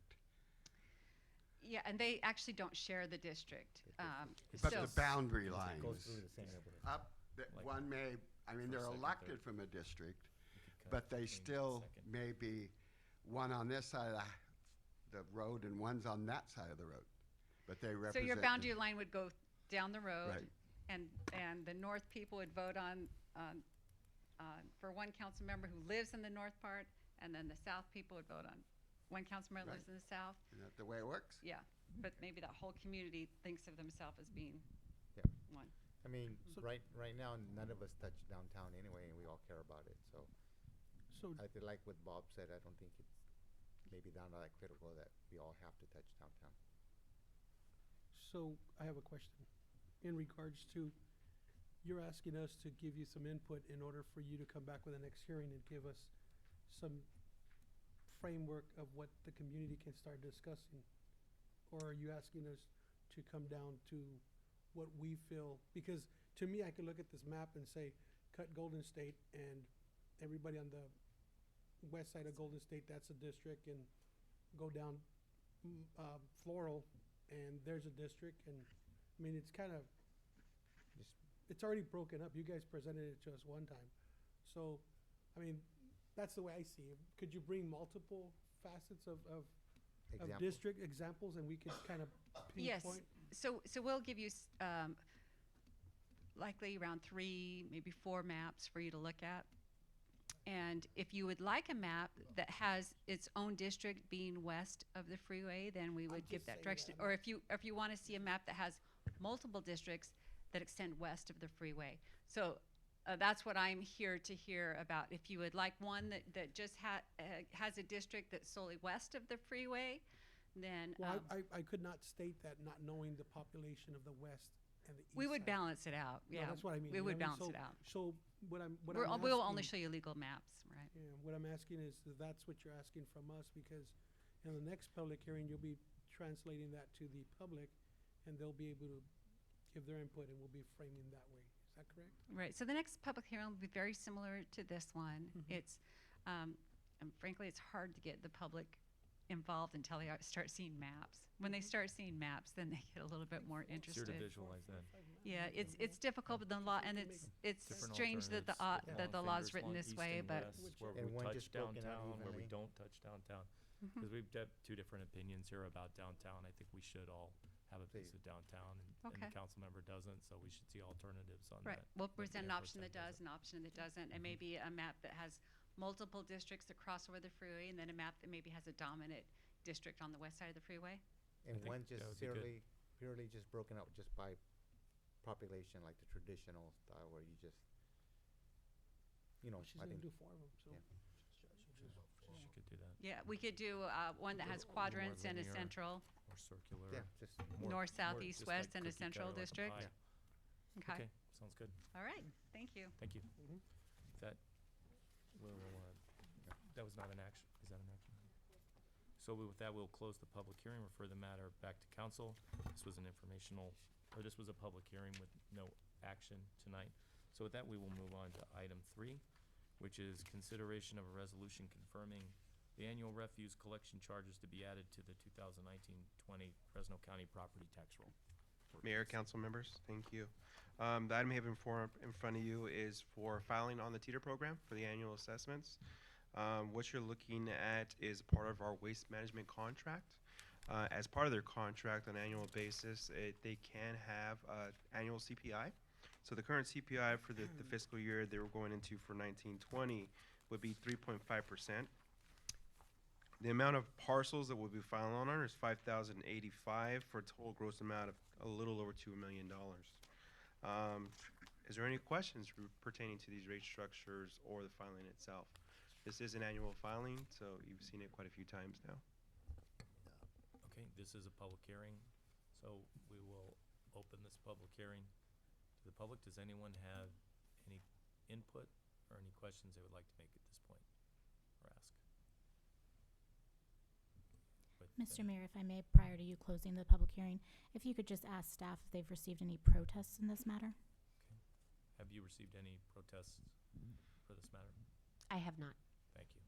Yeah, and they actually don't share the district. But so- the boundary Goes lines through the same neighborhood. up, that Like one may, I mean, they're first, second, elected third. from a district, You could cut but they between still second. may be one on this side of the road and one's on that side of the road. But they So represent. your the- boundary line would go down the road, Right. and the north people would vote on, for one council member who lives in the north part, and then the south people would vote on one council member who lives in the south. Isn't that the way it works? Yeah, but maybe that whole community thinks of themselves as being Yep. one. I mean, So- right now, none of us touch downtown anyway, and we all care about it, so. So, I feel like what Bob said, I don't think it's maybe down to that critical that we all have to touch downtown. so I have a question in regards to, you're asking us to give you some input in order for you to come back with the next hearing and give us some framework of what the community can start discussing? Or are you asking us to come down to what we feel? Because to me, I could look at this map and say, cut Golden State, and everybody on the west side of Golden State, that's a district, and go down Floral, and there's a district, and, I mean, it's kind of, Just it's already broken up. You guys presented it to us one time. So, I mean, that's the way I see it. Could you bring multiple facets of example. district examples, and we could kind of Yes, pinpoint? so we'll give you likely around 3, maybe 4 maps for you to look at. And if you would like a map that has its own district being west of the freeway, then we would give just that saying direction. that. Or if you want to see a map that has multiple districts that extend west of the freeway. So that's what I'm here to hear about. If you would like one that just has a district that's solely west of the freeway, then Well, I could not state that not knowing the population of the west and the east we would side. balance it out. No, Yeah, that's what I mean. we you know would what I mean? balance it out. So what I'm We'll only asking- show you legal maps, right? Yeah, what I'm asking is, that that's what you're asking from us, because in the next public hearing, you'll be translating that to the public, and they'll be able to give their input, and we'll be framing that way. Is that correct? Right, so the next public hearing will be very similar to this one. It's, and frankly, it's hard to get the public involved until they start seeing maps. When they start seeing maps, then they get a little bit more It's here interested. to visualize that. Yeah, it's difficult with the law, and it's Different strange that the, alternatives with that the long law's fingers, written long this east way, and but west, where And we one touch just broken out downtown, where we evenly. don't touch downtown. Because we've got 2 different opinions here about downtown. I think we should all have a piece Please. of downtown, and Okay. the council member doesn't, so we should see alternatives on right, that. we'll But present an yeah, option that does, an option that doesn't, and Mhm. maybe a map that has multiple districts that cross over the freeway, and then a map that maybe has a dominant district on the west side of the freeway. And think one that just would be good. purely just broken out just by population, like the traditional style where you just, you know, She's I gonna think, do 4 of them, so. yeah. She could do that. Yeah, we could do one that has A little more quadrants and a linear. central, Or circular. Yeah, just more. north, south, More east, just west, like and a cookie cutter, central like a district. pie. Okay. Okay, sounds good. All right, thank you. Thank you. Mhm. That will, that was not an action, is that an action? So with that, we'll close the public hearing, refer the matter back to council. This was an informational, or this was a public hearing with no action tonight. So with that, we will move on to item 3, which is consideration of a resolution confirming the annual refuse collection charges to be added to the 2019-20 Fresno County property tax roll. Mayor, council members, thank you. The item I have in front of you is for filing on the teeter program for the annual assessments. What you're looking at is part of our waste management contract. As part of their contract on an annual basis, they can have annual CPI. So the current CPI for the fiscal year they were going into for 1920 would be 3.5%. The amount of parcels that we'll be filing on is 5,085 for a total gross amount of a little over $2 million. Is there any questions pertaining to these rate structures or the filing itself? This is an annual filing, so you've seen it quite a few times now. Okay, this is a public hearing, so we will open this public hearing to the public. Does anyone have any input or any questions they would like to make at this point or ask? Mr. Mayor, if I may, prior to you closing the public hearing, if you could just ask staff if they've received any protests in this matter? Have you received any protests for this matter? I have not. Thank you.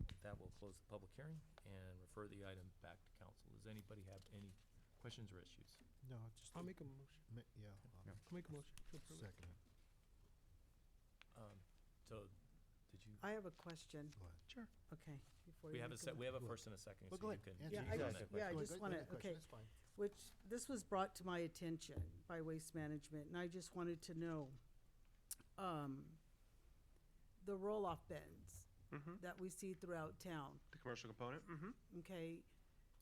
With that, we'll close the public hearing and refer the item back to council. Does anybody have any questions or issues? No, just. I'll make a motion. Yeah. I'll make a motion to approve it. Second. So, did you? I have a question. Go ahead. Sure. Okay, before We you have a go. we have a Go first and a second, Well, so go you ahead. can. Answer Yeah, your I question. just, Go yeah, I ahead, just go wanna, ahead, question. okay, That's fine. which, this was brought to my attention by Waste Management, and I just wanted to know, the roll-off bins Mm-hmm. that we see throughout town, The commercial component? Mm-hmm. okay?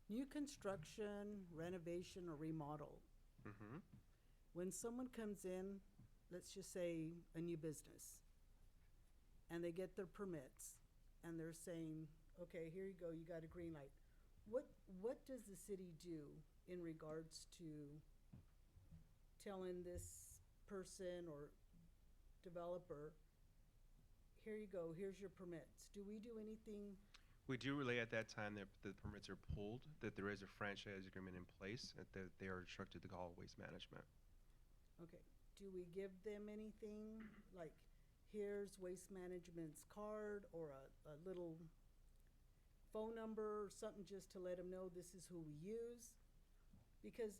New construction, renovation, or remodel, Mm-hmm. when someone comes in, let's just say a new business, and they get their permits, and they're saying, okay, here you go, you got a green light. What does the city do in regards to telling this person or developer, here you go, here's your permits? Do we do anything? We do relay at that time that the permits are pulled, that there is a franchise agreement in place, that they are instructed to call waste management. Okay, do we give them anything, like, here's Waste Management's card, or a little phone number, or something just to let them know this is who we use? Because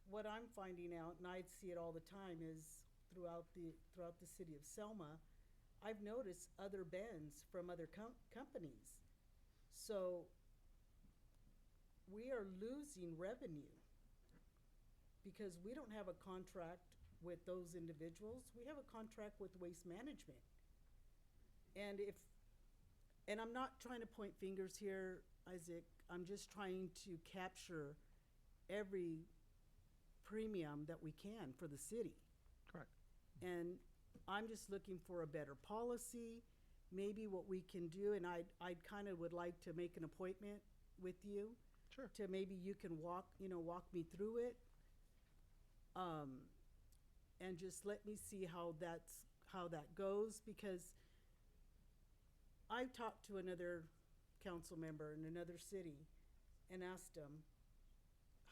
what I'm finding out, and I see it all the time, is throughout the city of Selma, I've noticed other bins from other companies. So we are losing revenue because we don't have a contract with those individuals. We have a contract with Waste Management. And I'm not trying to point fingers here, Isaac. I'm just trying to capture every premium that we can for the city. Correct. And I'm just looking for a better policy, maybe what we can do, and I'd kind of would like to make an appointment with you. Sure. To maybe you can walk me through it. And just let me see how that goes, because I talked to another council member in another city and asked them,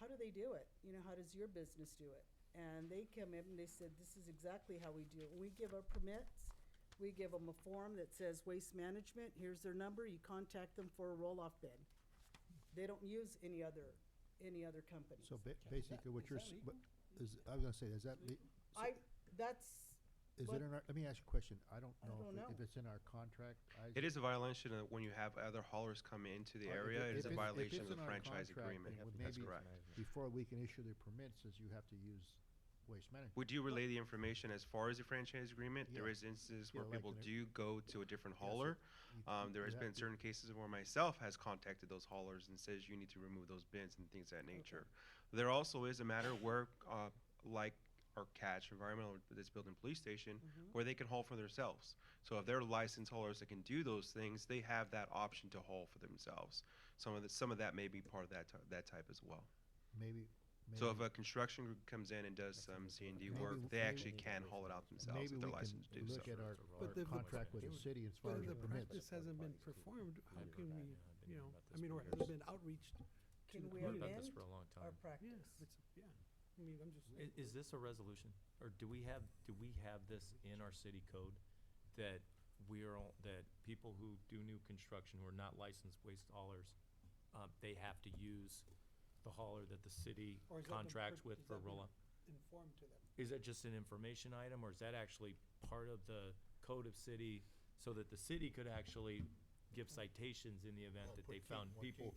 how do they do it? How does your business do it? And they come in and they said, this is exactly how we do it. We give our permits, we give them a form that says Waste Management, here's their number, you contact them for a roll-off bin. They don't use any other company. So basically what you're, I was gonna say, is that, is it in our, let me ask you a question. I don't know if it's in our contract. It is a violation of when you have other haulers come into the area. It is a violation of the franchise agreement. That's correct. Before we can issue the permits, says you have to use Waste Management. We do relay the information as far as the franchise agreement. There Yeah. is instances Yeah, where like people when do go to a different Yeah, so hauler. There has you been have to- certain cases where myself has contacted those haulers and says you need to remove those bins and things of that nature. There also is a matter where, like or catch environmental that's built in police station, where they can haul for themselves. So if they're licensed haulers that can do those things, they have that option to haul for themselves. Some of that may be part of that type as well. Maybe. So if a construction group comes in and does some C&D work, they actually can haul it out themselves Maybe if we they're can licensed to do so. look at our But the- contract with the city as far But as if the the permits. practice hasn't been performed, how I've can heard we, that, yeah, I've been you know, hearing about I this mean, for or years. has been outreach to Can the we Heard community? about this amend for a long time. our practice? Yes, it's, yeah. I mean, I'm just. Is this a resolution, or do we have this in our city code that that people who do new construction who are not licensed waste haulers, they have to use the hauler that the city Or has that been contracts put- with has for that been roll-up? Informed to them. Is that just an information item, or is that actually part of the code of city, so that the city could actually give citations in the event that they found people,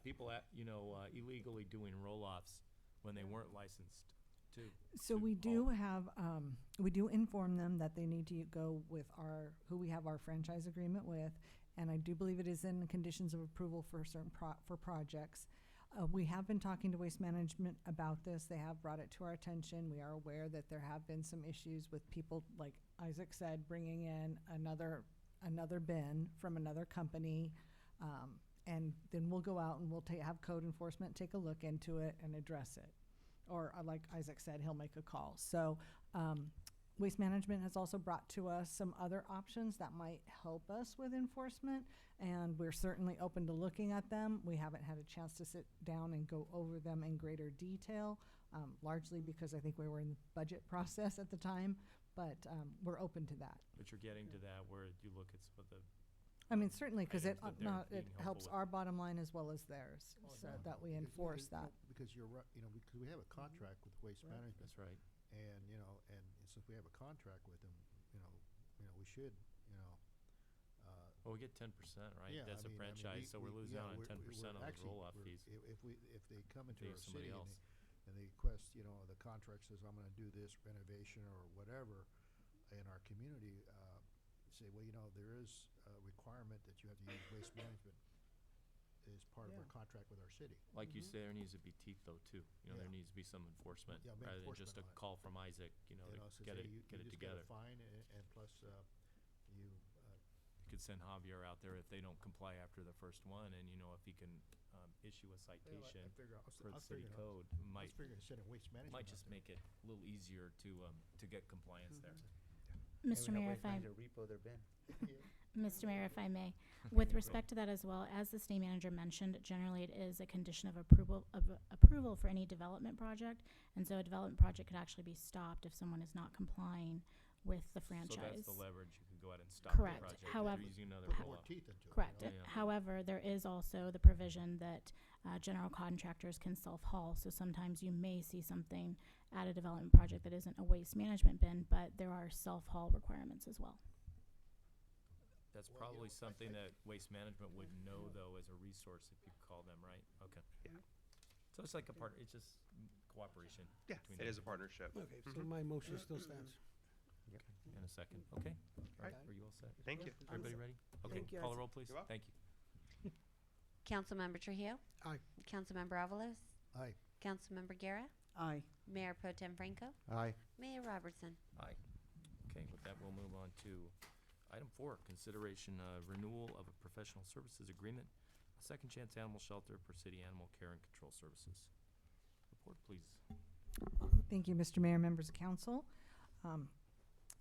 people illegally doing roll-offs when they weren't licensed to? So to we do haul? have, we do inform them that they need to go with who we have our franchise agreement with. And I do believe it is in the conditions of approval for certain for projects. We have been talking to Waste Management about this. They have brought it to our attention. We are aware that there have been some issues with people, like Isaac said, bringing in another bin from another company. And then we'll go out and we'll have code enforcement take a look into it and address it. Or like Isaac said, he'll make a call. So Waste Management has also brought to us some other options that might help us with enforcement, and we're certainly open to looking at them. We haven't had a chance to sit down and go over them in greater detail, largely because I think we were in the budget process at the time, but we're open to that. But you're getting to that where you look at some of the I mean, certainly, because it items that they're being helps helpful with. our bottom line as well as theirs, so that we enforce that. Because you're right, because we have a contract with Waste Management. That's right. And, and since we have a contract with them, we should, Well, we get 10%, right? Yeah, That's a franchise, so we're losing out on 10% on those roll-off fees. If they come into Pay our somebody city else. and they request, the contract says, I'm gonna do this renovation or whatever in our community, say, well, there is a requirement that you have to use Waste Management as part of our contract with our city. Like you say, there needs to be teeth though, too. There Yeah. needs to be some enforcement, Yeah, rather than just a enforcement on it. call from Isaac, to So get say it, you get it just got together. a fine and plus, you, You could send Javier out there if they don't comply after the first one, and if he can issue a citation I figure I was- for I the was city figuring- code, I was might figuring sending Waste Management might out just there. make it a little easier to get compliance there. Mr. Mayor, if I, repo their bin. Mr. Mayor, if I may, with respect to that as well, as the city manager mentioned, generally it is a condition of approval for any development project, and so a development project could actually be stopped if someone is not complying with the franchise. So that's the leverage. You can go out and stop Correct. the project. However- If you're using another Put more roll-off. teeth into it. Correct. Yeah, yeah. However, there is also the provision that general contractors can self-haul. So sometimes you may see something at a development project that isn't a waste management bin, but there are self-haul requirements as well. That's probably something that Waste Management would know, though, as a resource if you call them, right? Okay. Yeah. So it's like it's just cooperation. Yeah, between it them. is a partnership. Okay, so my motion still stands. In a second. Okay. All right. Alright. Are you all set? Thank you. Everybody ready? Okay. Thank you, Call the Isaac. roll, please. You're welcome. Thank you. Councilmember Trujillo? Aye. Councilmember Avalos? Aye. Councilmember Guerra? Aye. Mayor Pro Tem Franco? Aye. Mayor Robertson? Aye. Okay, with that, we'll move on to item 4, consideration renewal of a professional services agreement, a second chance animal shelter for city animal care and control services. Report, please. Thank you, Mr. Mayor, members of council.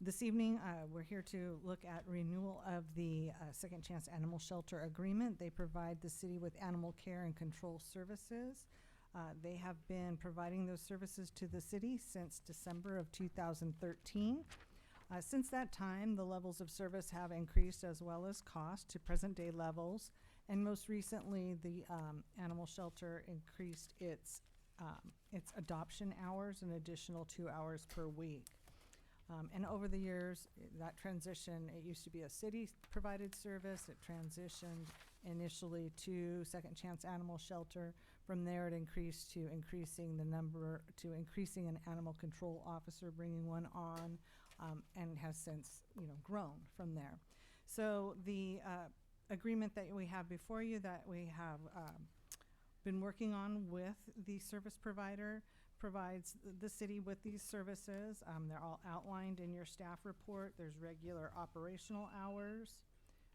This evening, we're here to look at renewal of the Second Chance Animal Shelter Agreement. They provide the city with animal care and control services. They have been providing those services to the city since December of 2013. Since that time, the levels of service have increased as well as cost to present-day levels. And most recently, the animal shelter increased its adoption hours, an additional 2 hours per week. And over the years, that transition, it used to be a city-provided service. It transitioned initially to Second Chance Animal Shelter. From there, it increased to increasing an animal control officer, bringing one on, and has since, grown from there. So the agreement that we have before you that we have been working on with the service provider provides the city with these services. They're all outlined in your staff report. There's regular operational hours.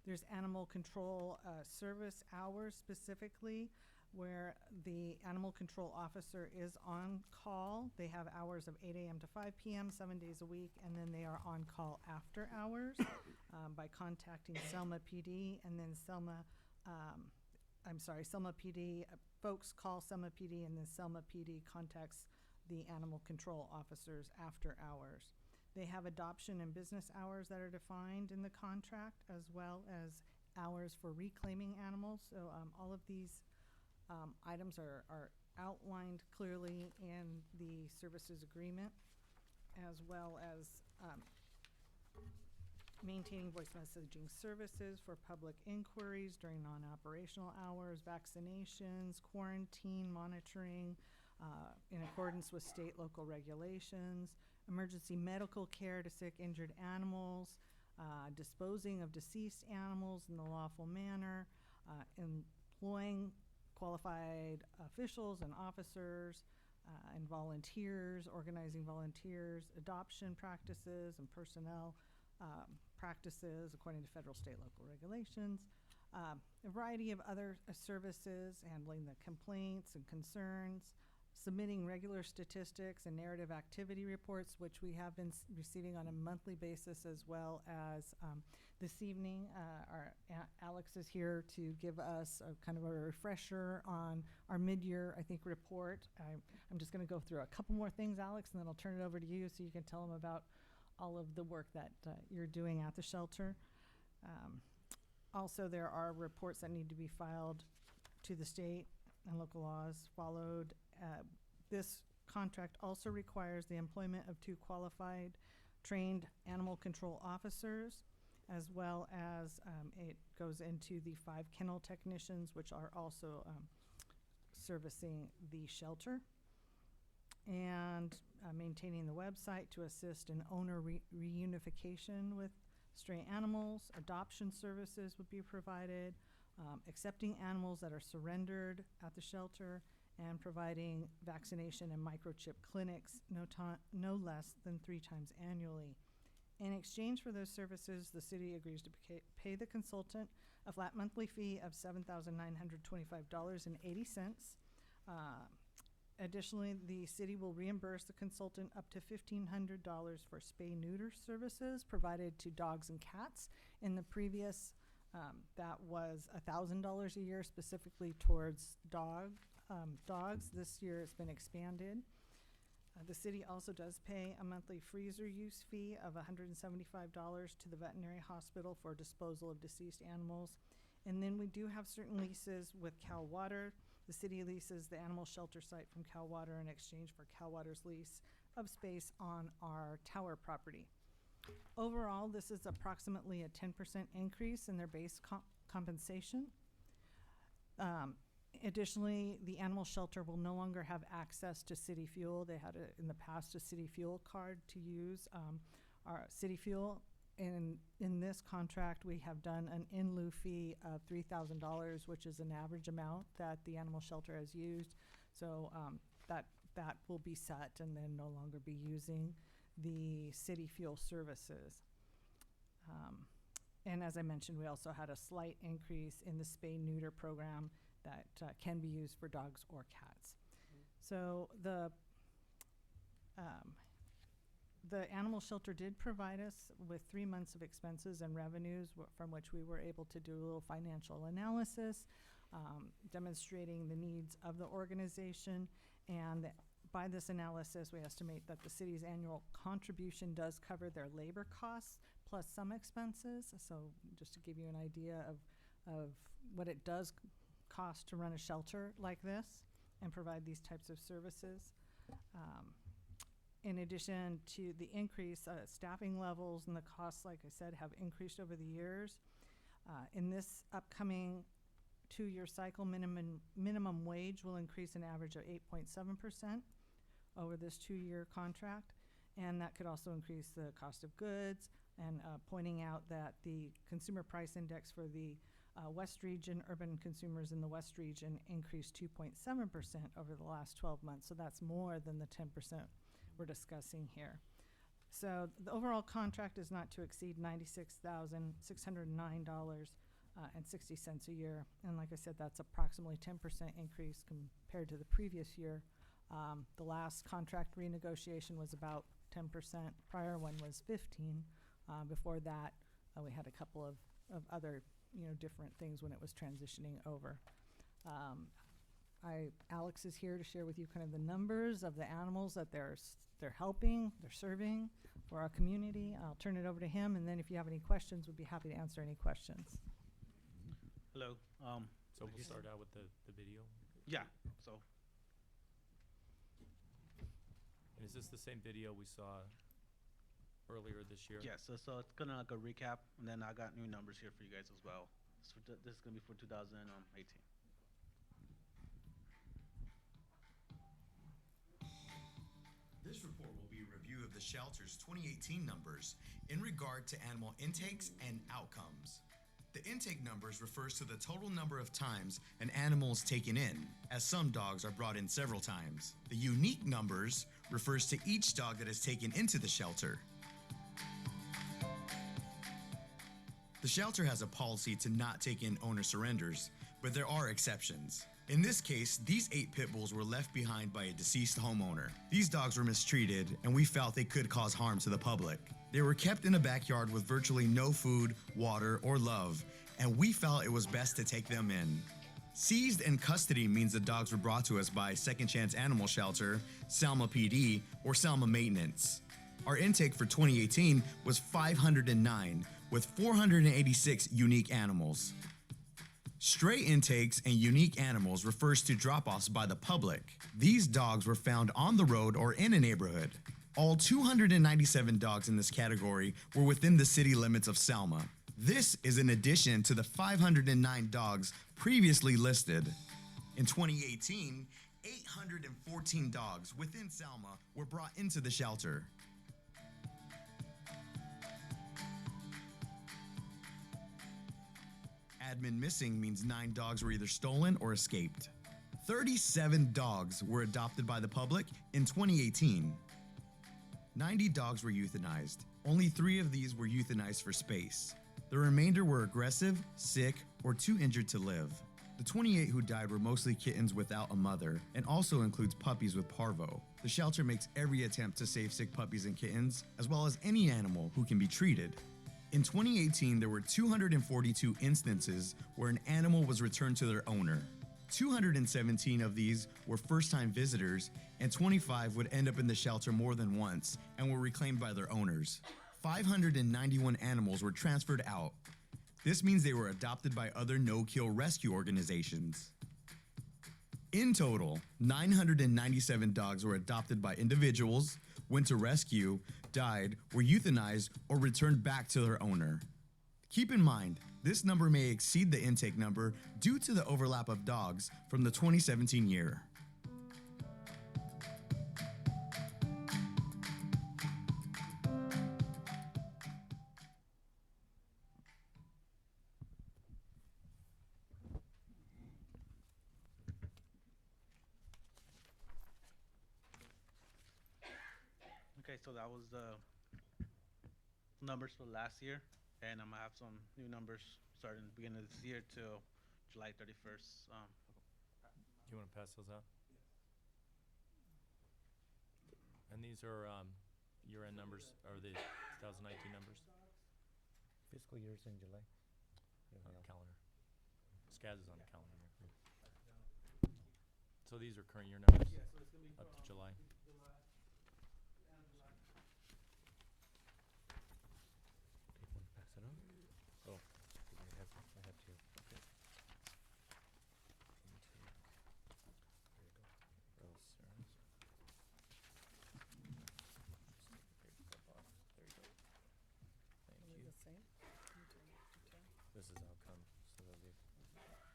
There's animal control service hours specifically, where the animal control officer is on call. They have hours of 8 a.m. to 5 p.m. 7 days a week, and then they are on call after hours by contacting Selma PD, and then Selma PD, folks call Selma PD, and then Selma PD contacts the animal control officers after hours. They have adoption and business hours that are defined in the contract, as well as hours for reclaiming animals. So all of these items are outlined clearly in the services agreement, as well as maintaining voice messaging services for public inquiries during non-operational hours, vaccinations, quarantine monitoring in accordance with state local regulations, emergency medical care to sick, injured animals, disposing of deceased animals in the lawful manner, employing qualified officials and officers and volunteers, organizing volunteers, adoption practices and personnel practices according to federal, state, local regulations, a variety of other services, handling the complaints and concerns, submitting regular statistics and narrative activity reports, which we have been receiving on a monthly basis, as well as this evening, Alex is here to give us a kind of a refresher on our mid-year, I think, report. I'm just going to go through a couple more things, Alex, and then I'll turn it over to you so you can tell them about all of the work that you're doing at the shelter. Also, there are reports that need to be filed to the state and local laws followed. This contract also requires the employment of 2 qualified, trained animal control officers, as well as it goes into the 5 kennel technicians, which are also servicing the shelter, and maintaining the website to assist in owner reunification with stray animals. Adoption services would be provided, accepting animals that are surrendered at the shelter, and providing vaccination and microchip clinics no less than 3 times annually. In exchange for those services, the city agrees to pay the consultant a flat monthly fee of $7,925.80. Additionally, the city will reimburse the consultant up to $1,500 for spay-neuter services provided to dogs and cats. In the previous, that was $1,000 a year specifically towards dogs. This year it's been expanded. The city also does pay a monthly freezer use fee of $175 to the veterinary hospital for disposal of deceased animals. And then we do have certain leases with Cal Water. The city leases the animal shelter site from Cal Water in exchange for Cal Water's lease of space on our tower property. Overall, this is approximately a 10% increase in their base compensation. Additionally, the animal shelter will no longer have access to city fuel. They had in the past a city fuel card to use our city fuel. In this contract, we have done an in lieu fee of $3,000, which is an average amount that the animal shelter has used. So that will be set and then no longer be using the city fuel services. And as I mentioned, we also had a slight increase in the spay-neuter program that can be used for dogs or cats. So the animal shelter did provide us with 3 months of expenses and revenues from which we were able to do a little financial analysis, demonstrating the needs of the organization. And by this analysis, we estimate that the city's annual contribution does cover their labor costs plus some expenses. So just to give you an idea of what it does cost to run a shelter like this and provide these types of services. In addition to the increase, staffing levels and the costs, like I said, have increased over the years. In this upcoming 2-year cycle, minimum wage will increase an average of 8.7% over this 2-year contract, and that could also increase the cost of goods, and pointing out that the consumer price index for the West region, urban consumers in the West region increased 2.7% over the last 12 months. So that's more than the 10% we're discussing here. So the overall contract is not to exceed $96,609.60 a year. And like I said, that's approximately 10% increase compared to the previous year. The last contract renegotiation was about 10%. Prior one was 15. Before that, we had a couple of other, different things when it was transitioning over. Alex is here to share with you kind of the numbers of the animals that they're helping, they're serving for our community. I'll turn it over to him, and then if you have any questions, we'd be happy to answer any questions. Hello. So we'll start out with the video. Yeah. So And is this the same video we saw earlier this year? yes. So it's kind of like a recap, and then I got new numbers here for you guys as well. So this is gonna be for 2018. This report will be a review of the shelter's 2018 numbers in regard to animal intakes and outcomes. The intake numbers refers to the total number of times an animal is taken in, as some dogs are brought in several times. The unique numbers refers to each dog that is taken into the shelter. The shelter has a policy to not take in owner surrenders, but there are exceptions. In this case, these 8 pit bulls were left behind by a deceased homeowner. These dogs were mistreated, and we felt they could cause harm to the public. They were kept in a backyard with virtually no food, water, or love, and we felt it was best to take them in. Seized in custody means the dogs were brought to us by Second Chance Animal Shelter, Selma PD, or Selma Maintenance. Our intake for 2018 was 509, with 486 unique animals. Stray intakes and unique animals refers to drop-offs by the public. These dogs were found on the road or in a neighborhood. All 297 dogs in this category were within the city limits of Selma. This is in addition to the 509 dogs previously listed. In 2018, 814 dogs within Selma were brought into the shelter. Admin missing means 9 dogs were either stolen or escaped. 37 dogs were adopted by the public in 2018. 90 dogs were euthanized. Only 3 of these were euthanized for space. The remainder were aggressive, sick, or too injured to live. The 28 who died were mostly kittens without a mother, and also includes puppies with parvo. The shelter makes every attempt to save sick puppies and kittens, as well as any animal who can be treated. In 2018, there were 242 instances where an animal was returned to their owner. 217 of these were first-time visitors, and 25 would end up in the shelter more than once and were reclaimed by their owners. 591 animals were transferred out. This means they were adopted by other no-kill rescue organizations. In total, 997 dogs were adopted by individuals, went to rescue, died, were euthanized, or returned back to their owner. Keep in mind, this number may exceed the intake number due to the overlap of dogs from the 2017 year. Okay, so that was the numbers for last year, and I'm gonna have some new numbers starting the beginning of this year till July 31st. Do you want to pass those out? And these are year-end numbers, or the 2019 numbers? Fiscal year's in July. On the calendar. SCAS is on the calendar here. So these are current year numbers? Yeah, so it's gonna be Up to July. Pass it on. Oh. I have to. Okay. This is outcome, so they'll give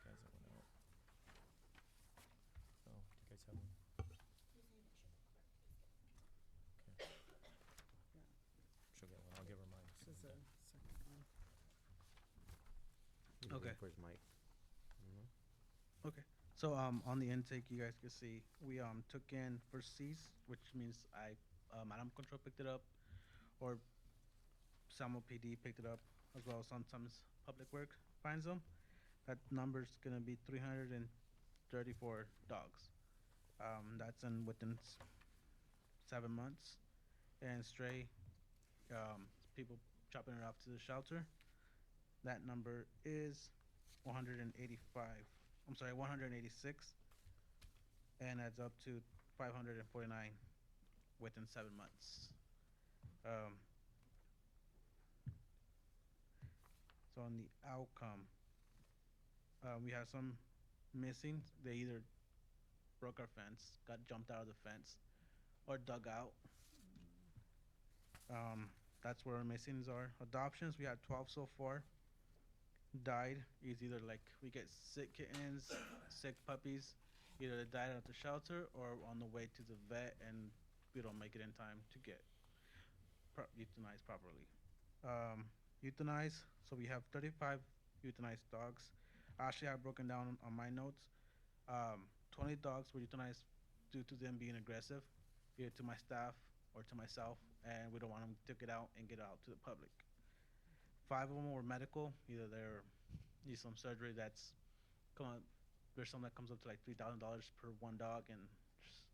guys that went out. Oh, do you guys have one? waiting Okay. for his mic. Mhm. Okay. So on the intake, you guys can see we took in first C's, which means animal control picked it up, or Selma PD picked it up as well. Sometimes Public Works finds them. That number's gonna be 334 dogs. That's in within 7 months. And stray, people chopping it off to the shelter. That number is 185. I'm sorry, 186, and adds up to 549 within 7 months. Um, so on the outcome, we have some missing. They either broke our fence, got jumped out of the fence, or dug out. That's where our missings are. Adoptions, we had 12 so far. Died is either like we get sick kittens, sick puppies, either they died at the shelter or on the way to the vet, and we don't make it in time to get euthanized properly. Euthanized, so we have 35 euthanized dogs. Actually, I've broken down on my notes. 20 dogs were euthanized due to them being aggressive, either to my staff or to myself, and we don't want them to get out and get out to the public. 5 of them were medical, either they're need some surgery that's there's some that comes up to like $3,000 per one dog, and just,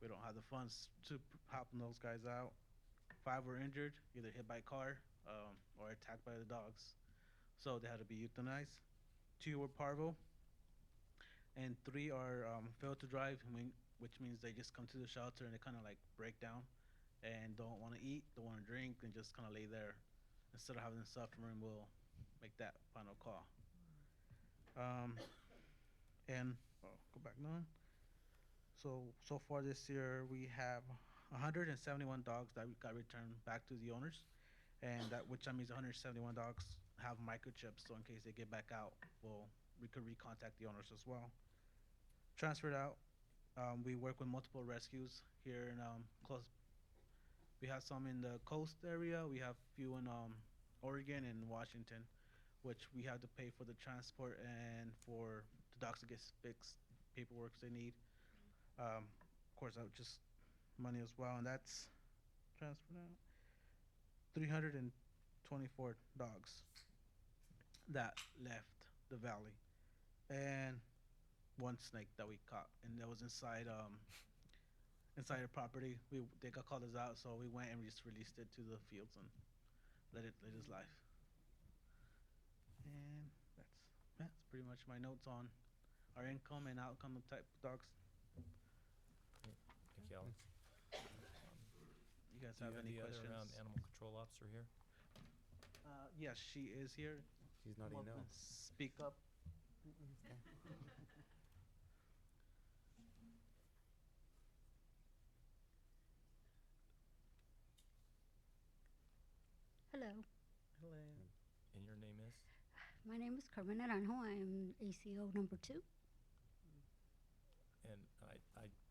we don't have the funds to helping those guys out. 5 were injured, either hit by a car or attacked by the dogs, so they had to be euthanized. 2 were parvo, and 3 are failed to drive, which means they just come to the shelter and they kind of like break down and don't want to eat, don't want to drink, and just kind of lay there. Instead of having them suffering, we'll make that final call. And go back now. So far this year, we have 171 dogs that we got returned back to the owners, and which means 171 dogs have microchips. So in case they get back out, we could recontact the owners as well. Transferred out. We work with multiple rescues here in close. We have some in the coast area. We have few in Oregon and Washington, which we have to pay for the transport and for the dogs to get fixed, paperwork they need. Of course, that was just money as well, and that's transferred out. 324 dogs that left the valley, and 1 snake that we caught, and that was inside our property. They got called us out, so we went and we just released it to the fields and let it live its life. And that's pretty much my notes on our income and outcome of type of dogs. Thank you, Alex. You guys Do you have any the questions? other animal control officer here? Yes, she is here. She's not Come even up know. and speak up. Hello, Hello. And your name is? my name is Carmen Naranjo. I am ACO number 2. And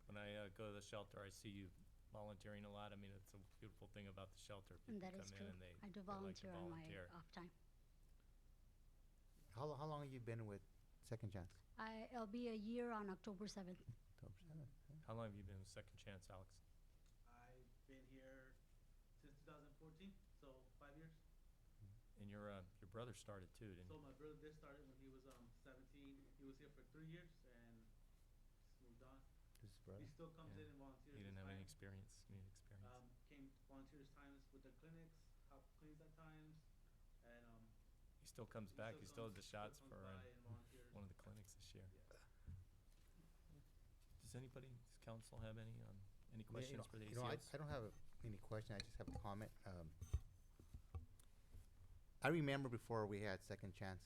when I go to the shelter, I see you volunteering a lot. I mean, it's a beautiful thing about the shelter. And People that is come true. in and they I do they like to volunteer on my volunteer. off time. How long have you been with Second Chance? I'll be a year on October 7th. October 7th. How long have you been with Second Chance, Alex? I've been here since 2014, so 5 years. And your brother started too, didn't So he? my brother did start it when he was 17. He was here for 3 years and just moved on. This is brother. He still comes Yeah. in and volunteers. He didn't his have any time. experience, community experience. Came volunteers times with the clinics, help cleans at times, and He still comes back. He still had the shots comes for by and volunteers. one of the clinics this year. Yes. Does anybody, does council have any Yeah, questions for the you know, I ACOs? don't have any question. I just have a comment. I remember before we had Second Chance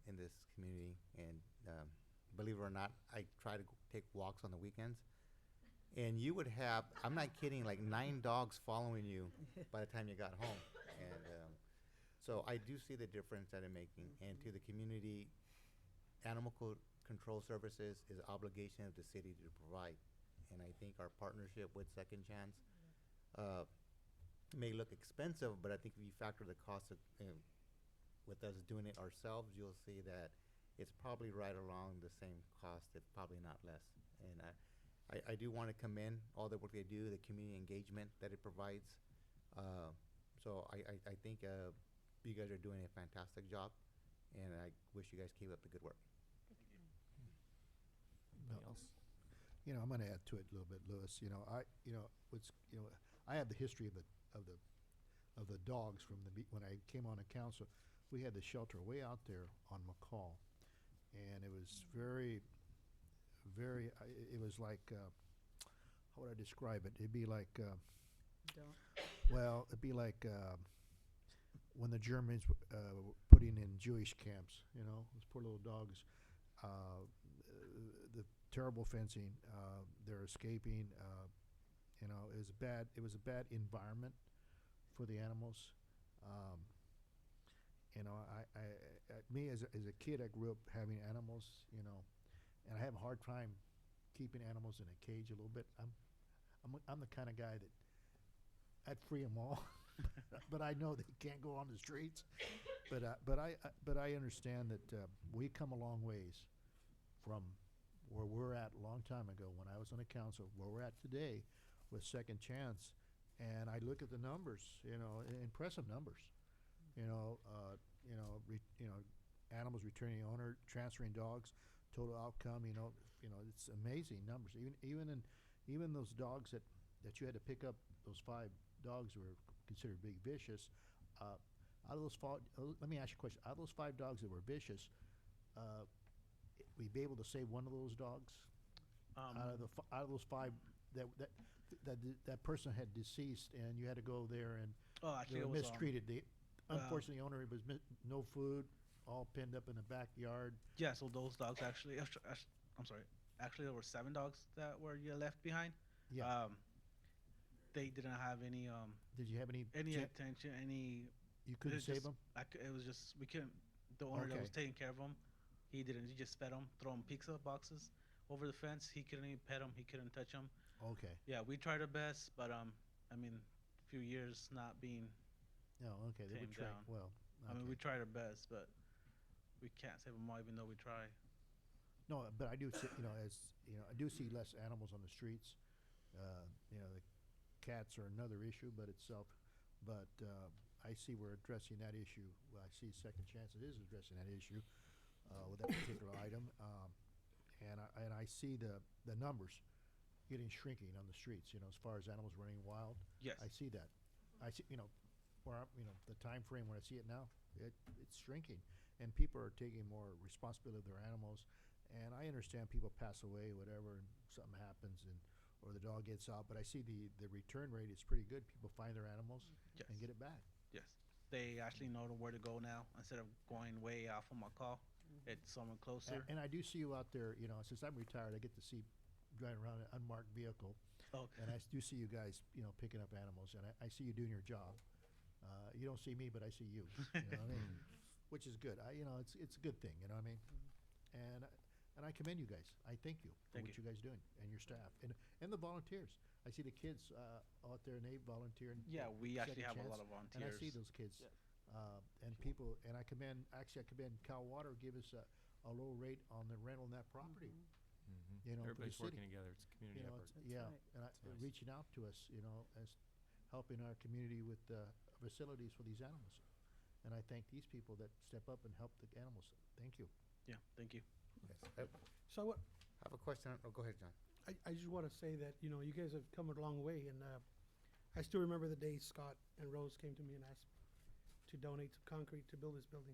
in this community, and believe it or not, I try to take walks on the weekends, and you would have, I'm not kidding, like 9 dogs following you by the time you got home. And so I do see the difference that it's making. And to the community, animal control services is an obligation of the city to provide. And I think our partnership with Second Chance may look expensive, but I think if you factor the cost of with us doing it ourselves, you'll see that it's probably right along the same cost, if probably not less. And I do want to commend all the work they do, the community engagement that it provides. So I think you guys are doing a fantastic job, and I wish you guys keep up the good work. Anything else? You know, I'm going to add to it a little bit, Louis. I have the history of the dogs from when I came on the council. We had the shelter way out there on McCall, and it was very, it was like, how would I describe it? It'd be like, well, it'd be like when the Germans were putting in Jewish camps. You know, those poor little dogs. The terrible fencing. They're escaping. You know, it was bad. It was a bad environment for the animals. You know, me as a kid, I grew up having animals. You know, and I have a hard time keeping animals in a cage a little bit. I'm the kind of guy that I'd free them all, but I know they can't go on the streets. But I understand that we come a long ways from where we're at a long time ago when I was on the council, where we're at today with Second Chance, and I look at the numbers, you know, impressive numbers, you know, animals returning owner, transferring dogs, total outcome, you know, it's amazing numbers. Even those dogs that you had to pick up, those 5 dogs were considered big vicious. Out of those 5, let me ask you a question. Out of those 5 dogs that were vicious, we'd be able to save one of those dogs. Out of those 5 that person had deceased, and you had to go there and actually they it were was, mistreated. Unfortunately, the owner was no food, all pinned up in the backyard. Yeah, so those dogs actually, I'm sorry, actually there were 7 dogs that were left behind. Yeah. They didn't have any. Did you have any attention? You couldn't save them? It was just we couldn't. The owner that Okay. was taking care of them, he didn't. He just fed them, throw them pizza boxes over the fence. He couldn't even pet them. He couldn't touch them. Okay. Yeah, we tried our best, but I mean, a few years not being. No, okay. They were tamed trained down. well. I mean, Okay. we tried our best, but we can't save them all, even though we try. No, but I do see, I do see less animals on the streets. The cats are another issue, but I see we're addressing that issue. Well, I see Second Chance is addressing that issue with that particular item, and I see the numbers shrinking on the streets. You know, as far as animals running wild. Yes. I see that. I see, the time frame when I see it now, it's shrinking, and people are taking more responsibility of their animals. And I understand people pass away, whatever, and something happens, or the dog gets out. But I see the return rate is pretty good. People find their animals Yes. and get it back. Yes, they actually know where to go now instead of going way off on my call. It's somewhere closer. And I do see you out there. You know, since I'm retired, I get to see driving around an unmarked vehicle. Okay. And I do see you guys, picking up animals, and I see you doing your job. You don't see me, but I see you. You know what I mean? Which is good. It's a good thing. You know what I mean? And I commend you guys. I thank you for Thank what you guys doing and your staff and the volunteers. I see the kids out there and they volunteer. Yeah, we actually Second have a Chance, lot of and I see volunteers. those kids and people. And I commend Cal Water give us a low rate on the rental on that property. You know, for the Everybody's city. working together. It's a community effort. Yeah, right. and It's nice. reaching out to us, as helping our community with facilities for these animals. And I thank these people that step up and help the animals. Thank you. Yeah, thank you. Yes. So what, I have a question. Oh, go ahead, John. I just want to say that, you guys have come a long way, and I still remember the day Scott and Rose came to me and asked to donate some concrete to build this building.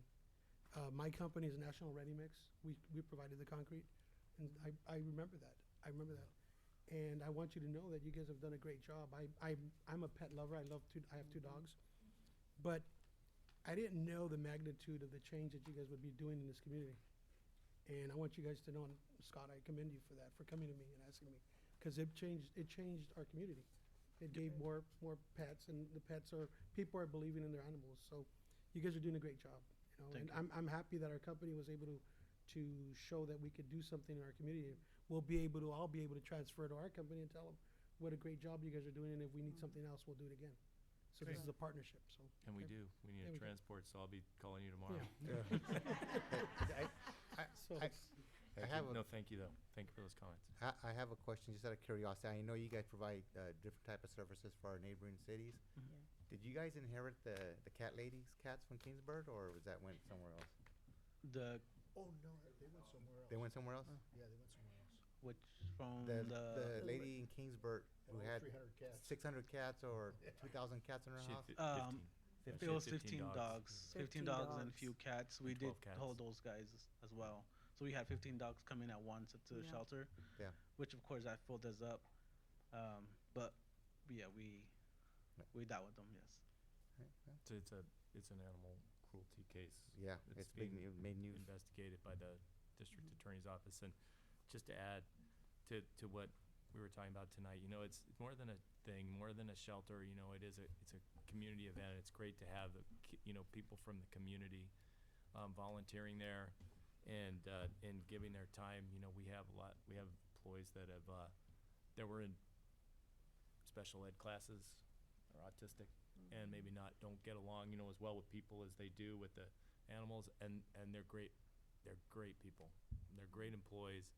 My company is National Ready Mix. We provided the concrete, and I remember that. I remember that. And I want you to know that you guys have done a great job. I'm a pet lover. I have 2 dogs. But I didn't know the magnitude of the change that you guys would be doing in this community. And I want you guys to know, and Scott, I commend you for that, for coming to me and asking me, because it changed our community. It gave more pets, and people are believing in their animals. So you guys are doing a great job. Thank And I'm happy that our company was able to show that we could do something in our community. I'll be able to transfer to our company and tell them what a great job you guys are doing, and if we need something else, we'll do it again. So this is a partnership, so. And we okay. do. We need There a we go. transport, so I'll be calling you tomorrow. So I have a, No, thank you though. Thank you for those comments. I have a question just out of curiosity. I know you guys provide different type of services for our neighboring cities. Did you guys inherit the cat ladies cats from Kingsburg, or was that went somewhere else? The Oh, no, they went somewhere else. They went somewhere else? Yeah, they went somewhere else. which from The lady in Kingsburg who Oh, had 300 cats. 600 cats or 2,000 cats in her She had house? 15. It She had was 15 dogs. 15 dogs and a dogs. few cats. We And did 12 cats. hold those guys as well. So we had 15 dogs coming at once to the Yeah. shelter. Yeah. Which of course that filled us up. But yeah, we dealt with them. Yes. It's an animal cruelty case. Yeah, it's big, being made news. investigated by the district attorney's office. And just to add to what we were talking about tonight, you know, it's more than a thing, more than a shelter. You know, it's a community event. It's great to have people from the community volunteering there and giving their time. You know, we have employees that have that were in special ed classes, are autistic, and maybe don't get along, you know, as well with people as they do with the animals, and they're great. They're great people. They're great employees,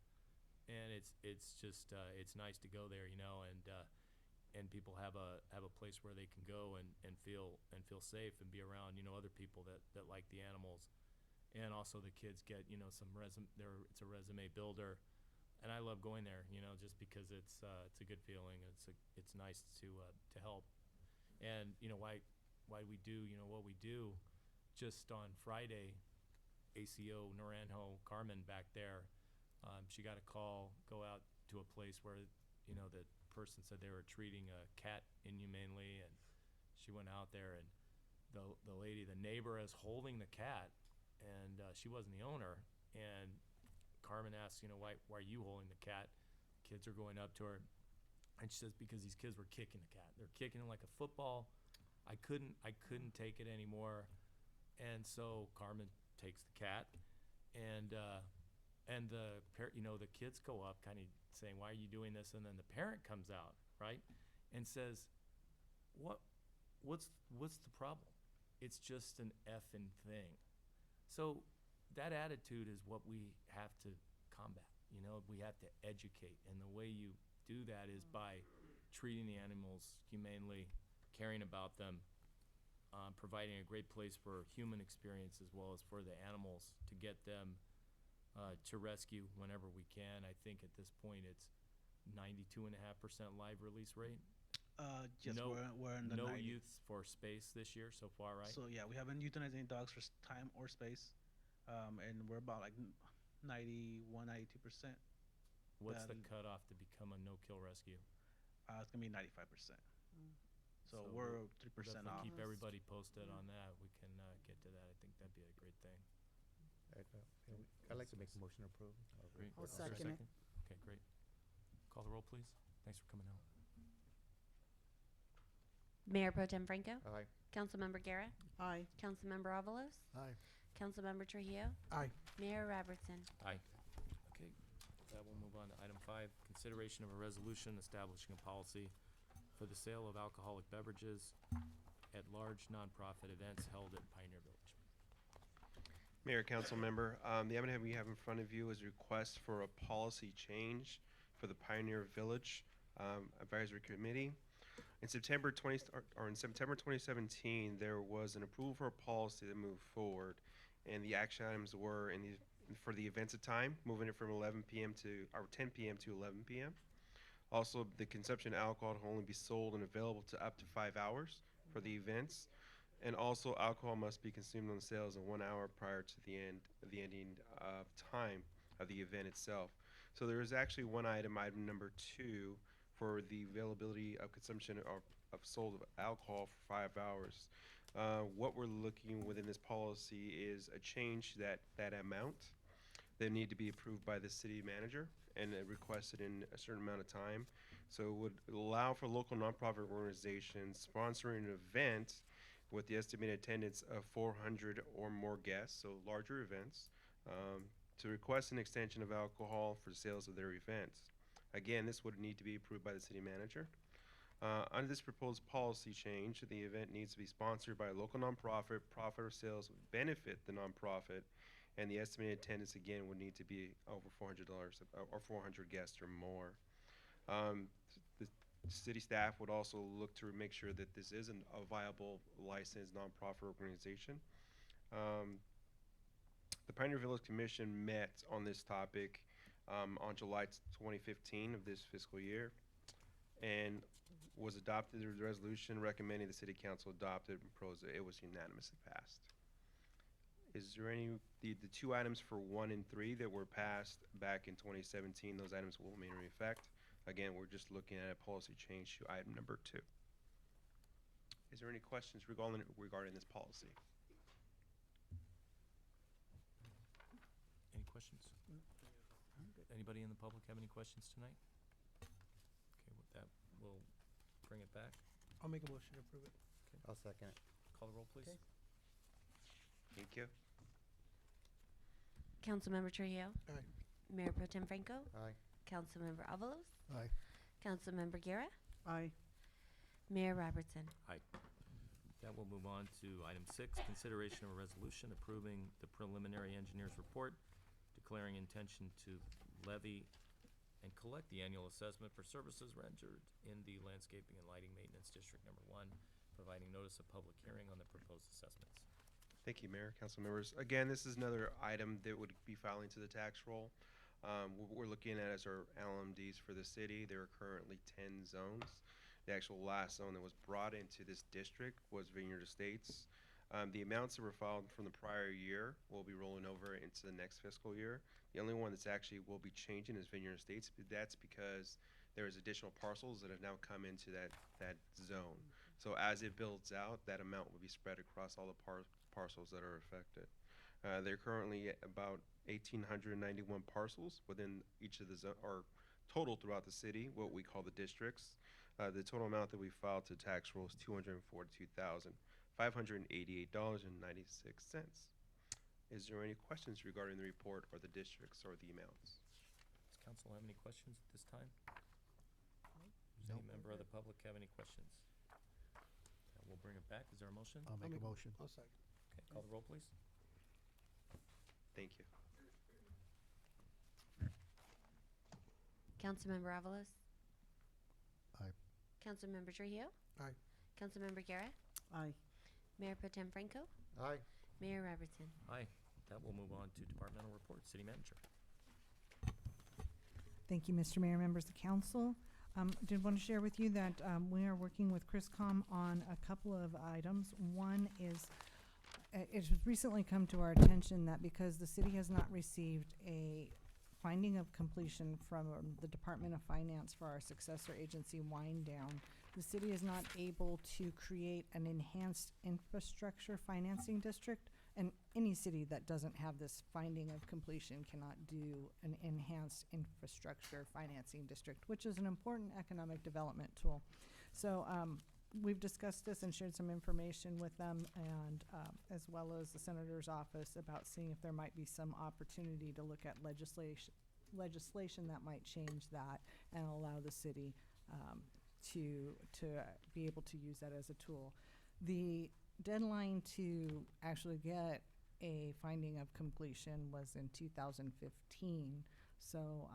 and it's just it's nice to go there, you know, and people have a place where they can go and feel safe and be around, you know, other people that like the animals, and also the kids get, you know, it's a resume builder, and I love going there, you know, just because it's a good feeling. It's nice to help. And you know why we do, you know, what we do. Just on Friday, ACO Naranjo Carmen back there, she got a call, go out to a place where, you know, the person said they were treating a cat inhumanely, and she went out there, and the lady, the neighbor, is holding the cat, and she wasn't the owner, and Carmen asks, you know, why are you holding the cat? Kids are going up to her. And she says, because these kids were kicking the cat. They're kicking him like a football. I couldn't take it anymore. And so Carmen takes the cat, and the kids go up kind of saying, why are you doing this? And then the parent comes out, right, and says, what's the problem? It's just an effing thing. So that attitude is what we have to combat. You know, we have to educate, and the way you do that is by treating the animals humanely, caring about them, providing a great place for human experience as well as for the animals, to get them to rescue whenever we can. I think at this point it's 92.5% live release rate. Yes, we're in the no 90. youth for space this year so far, right? So yeah, we haven't euthanized any dogs for time or space, and we're about like 91, 92%. What's the cutoff to become a no-kill rescue? It's gonna be 95%. So we're 3% definitely off. keep everybody posted on that. We can get to that. I think that'd be a great thing. I'd like to make a motion to approve. Great. I'll Is there a second it. Okay, great. Call the roll, please. Thanks for coming out. Mayor Pro Tem Franco. Aye. Councilmember Guerra. Aye. Councilmember Avalos. Aye. Councilmember Trujillo. Aye. Mayor Robertson. Aye. Okay, that will move on to item 5, consideration of a resolution establishing a policy for the sale of alcoholic beverages at large nonprofit events held at Pioneer Village. Mayor, council member, the item we have in front of you is a request for a policy change for the Pioneer Village Advisory Committee. In September 2017, there was an approval for a policy that moved forward, and the action items were for the events of time, moving it from 11 p.m. to 10 p.m. to 11 p.m. Also, the consumption of alcohol will only be sold and available to up to 5 hours for the events. And also, alcohol must be consumed on sales in 1 hour prior to the ending of time of the event itself. So there is actually one item number 2, for the availability of consumption of sold alcohol for 5 hours. What we're looking within this policy is a change that amount that need to be approved by the city manager and requested in a certain amount of time. So it would allow for local nonprofit organizations sponsoring an event with the estimated attendance of 400 or more guests, so larger events, to request an extension of alcohol for sales of their events. Again, this would need to be approved by the city manager. Under this proposed policy change, the event needs to be sponsored by a local nonprofit. Profit or sales would benefit the nonprofit, and the estimated attendance again would need to be over $400 or 400 guests or more. The city staff would also look to make sure that this is a viable licensed nonprofit organization. The Pioneer Village Commission met on this topic on July 2015 of this fiscal year, and was adopted a resolution recommending the city council adopt it and propose it. It was unanimously passed. Is there any, the two items for 1 and 3 that were passed back in 2017, those items will remain in effect. Again, we're just looking at a policy change to item number 2. Is there any questions regarding this policy? Any questions? Anybody in the public have any questions tonight? Okay, with that, we'll bring it back. I'll make a motion to approve it. I'll second it. Call the roll, please. Okay. Thank you. Councilmember Trujillo. Aye. Mayor Pro Tem Franco. Aye. Councilmember Avalos. Aye. Councilmember Guerra. Aye. Mayor Robertson. Aye. That will move on to item 6, consideration of a resolution approving the preliminary engineer's report, declaring intention to levy and collect the annual assessment for services rendered in the landscaping and lighting maintenance district number 1, providing notice of public hearing on the proposed assessments. Thank you, Mayor, council members. Again, this is another item that would be filing to the tax roll. What we're looking at is our LMDs for the city. There are currently 10 zones. The actual last zone that was brought into this district was Vineyard Estates. The amounts that were filed from the prior year will be rolling over into the next fiscal year. The only one that's actually will be changing is Vineyard Estates, but that's because there is additional parcels that have now come into that zone. So as it builds out, that amount will be spread across all the parcels that are affected. There are currently about 1,891 parcels within each of the or total throughout the city, what we call the districts. The total amount that we filed to tax roll is $242,588.96. Is there any questions regarding the report or the districts or the amounts? Does council have any questions at this time? Does any member of the public have any questions? We'll bring it back. Is there a motion? I'll make a motion. I'll second. Okay, call the roll, please. Thank you. Councilmember Avalos. Aye. Councilmember Trujillo. Aye. Councilmember Guerra. Aye. Mayor Pro Tem Franco. Aye. Mayor Robertson. Aye. That will move on to departmental reports. City manager. Thank you, Mr. Mayor, members of council. Did want to share with you that we are working with Chriscom on a couple of items. One is, it has recently come to our attention that because the city has not received a finding of completion from the Department of Finance for our successor agency wind down, the city is not able to create an enhanced infrastructure financing district. And any city that doesn't have this finding of completion cannot do an enhanced infrastructure financing district, which is an important economic development tool. So we've discussed this and shared some information with them, and as well as the senator's office, about seeing if there might be some opportunity to look at legislation that might change that and allow the city to be able to use that as a tool. The deadline to actually get a finding of completion was in 2015. So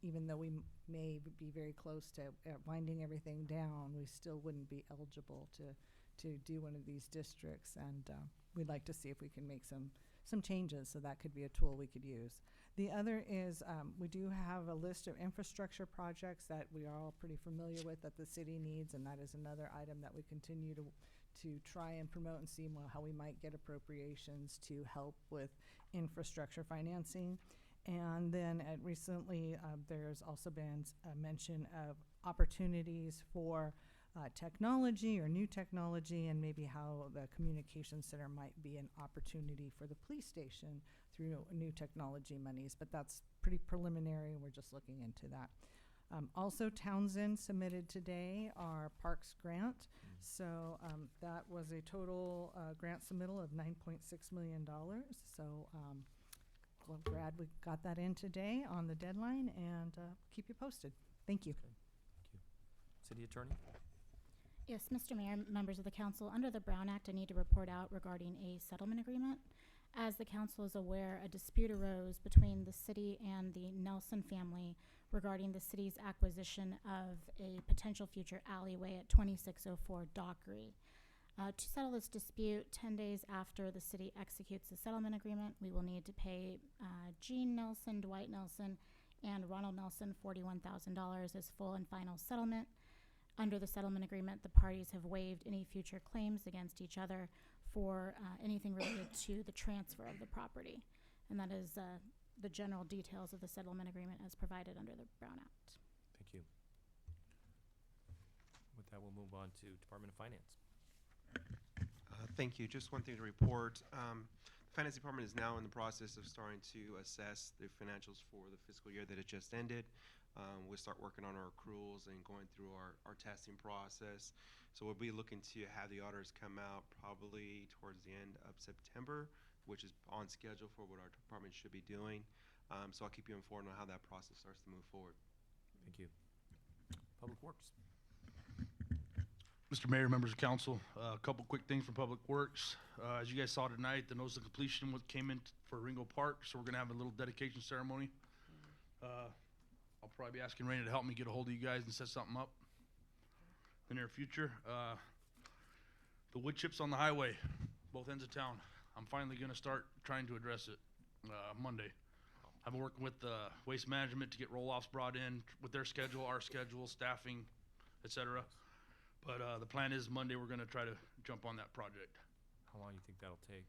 even though we may be very close to winding everything down, we still wouldn't be eligible to do one of these districts. And we'd like to see if we can make some changes, so that could be a tool we could use. The other is we do have a list of infrastructure projects that we are all pretty familiar with that the city needs, and that is another item that we continue to try and promote and see how we might get appropriations to help with infrastructure financing. And then recently there's also been a mention of opportunities for technology or new technology, and maybe how the communication center might be an opportunity for the police station through new technology monies. But that's pretty preliminary, and we're just looking into that. Also, Townsend submitted today our Parks grant. So that was a total grant submittal of $9.6 million. So well, Brad, we got that in today on the deadline, and keep you posted. Thank you. Okay. Thank you. City attorney? Yes, Mr. Mayor, members of the council, under the Brown Act, I need to report out regarding a settlement agreement. As the council is aware, a dispute arose between the city and the Nelson family regarding the city's acquisition of a potential future alleyway at 2604 Dockery. To settle this dispute, 10 days after the city executes the settlement agreement, we will need to pay Gene Nelson, Dwight Nelson, and Ronald Nelson $41,000 as full and final settlement. Under the settlement agreement, the parties have waived any future claims against each other for anything related to the transfer of the property. And that is the general details of the settlement agreement as provided under the Brown Act. Thank you. With that, we'll move on to Department of Finance. Thank you. Just one thing to report. The Finance Department is now in the process of starting to assess the financials for the fiscal year that it just ended. We'll start working on our accruals and going through our testing process. So we'll be looking to have the auditors come out probably towards the end of September, which is on schedule for what our department should be doing. So I'll keep you informed on how that process starts to move forward. Thank you. Public Works. Mr. Mayor, members of council, a couple quick things from Public Works. As you guys saw tonight, the notice of completion came in for Ringo Park, so we're gonna have a little dedication ceremony. I'll probably be asking Raina to help me get a hold of you guys and set something up in the near future. The wood chips on the highway, both ends of town. I'm finally gonna start trying to address it Monday. I've been working with Waste Management to get roll-offs brought in with their schedule, our schedule, staffing, etc. But the plan is Monday we're gonna try to jump on that project. How long do you think that'll take?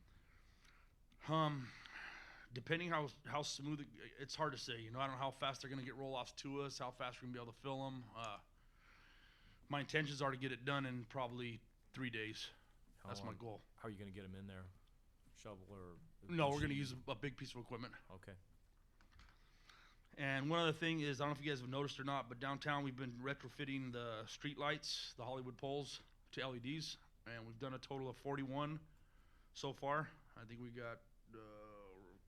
Depending how smooth it's hard to say. You know, I don't know how fast they're gonna get roll-offs to us, how fast we're gonna be able to fill them. My intentions are to get it done in probably 3 days. That's my goal. How are you gonna get them in there? Shovel or? No, we're gonna machine? use a big piece of equipment. Okay. And one other thing is, I don't know if you guys have noticed or not, but downtown we've been retrofitting the street lights, the Hollywood poles, to LEDs, and we've done a total of 41 so far. I think we got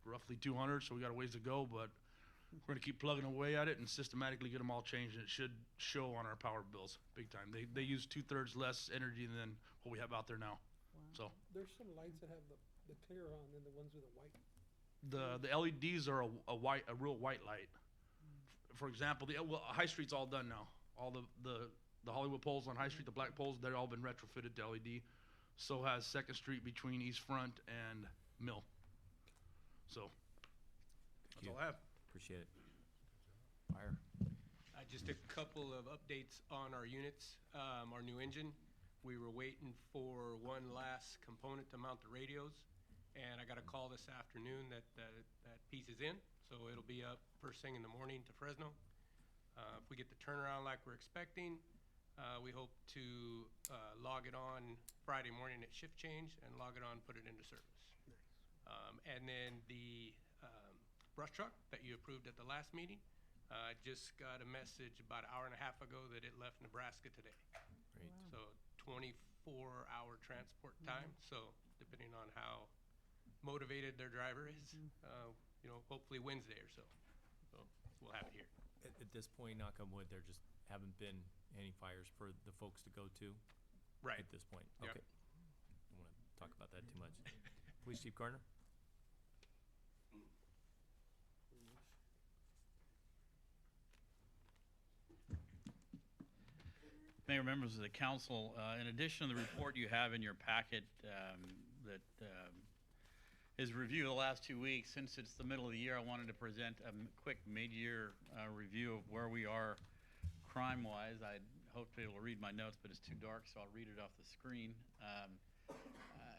roughly 200, so we got a ways to go, but we're gonna keep plugging away at it and systematically get them all changed, and it should show on our power bills big time. They use 2/3 less energy than what we have out there now. So There's some lights that have the clear on than the ones with the white. the LEDs are a real white light. For example, High Street's all done now. All the Hollywood poles on High Street, the black poles, they're all been retrofitted to LED. So has 2nd Street between East Front and Mill. So that's all I have. Appreciate it. Fire. Just a couple of updates on our units. Our new engine, we were waiting for one last component to mount the radios, and I got a call this afternoon that that piece is in, so it'll be up first thing in the morning to Fresno. If we get the turnaround like we're expecting, we hope to log it on Friday morning at shift change and log it on, put it into service. And then the brush truck that you approved at the last meeting, just got a message about an hour and a half ago that it left Nebraska today. Great. So 24-hour transport time. So depending on how motivated their driver is, you know, hopefully Wednesday or so. So we'll have it here. At this point, knock on wood, there just haven't been any fires for the folks to go to? Right. At this point? Yep. Okay. Don't want to talk about that too much. Police Chief Gardner? Mayor, members of the council, in addition to the report you have in your packet that is a review of the last 2 weeks, since it's the middle of the year, I wanted to present a quick mid-year review of where we are crime-wise. I hope to be able to read my notes, but it's too dark, so I'll read it off the screen.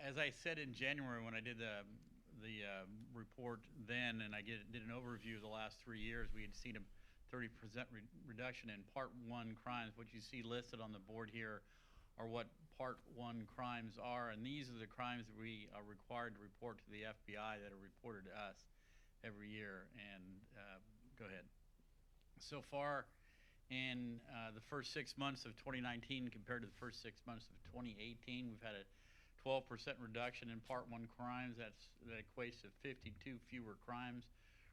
As I said in January when I did the report then, and I did an overview of the last 3 years, we had seen a 30% reduction in Part 1 crimes. What you see listed on the board here are what Part 1 crimes are, and these are the crimes that we are required to report to the FBI that are reported to us every year. And go ahead. So far in the first 6 months of 2019 compared to the first 6 months of 2018, we've had a 12% reduction in Part 1 crimes. That equates to 52 fewer crimes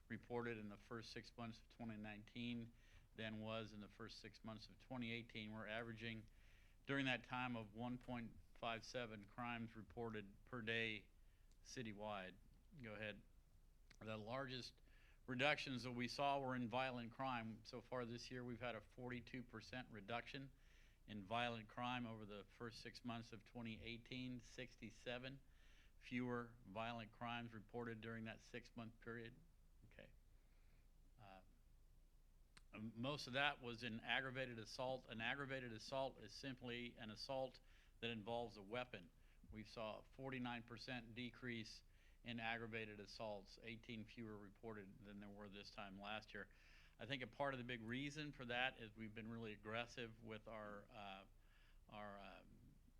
reported in the first 6 months of 2019 than was in the first 6 months of 2018. We're averaging during that time of 1.57 crimes reported per day citywide. Go ahead. The largest reductions that we saw were in violent crime. So far this year, we've had a 42% reduction in violent crime over the first 6 months of 2018, 67 fewer violent crimes reported during that 6-month period. Okay. Most of that was in aggravated assault. An aggravated assault is simply an assault that involves a weapon. We saw a 49% decrease in aggravated assaults, 18 fewer reported than there were this time last year. I think a part of the big reason for that is we've been really aggressive with our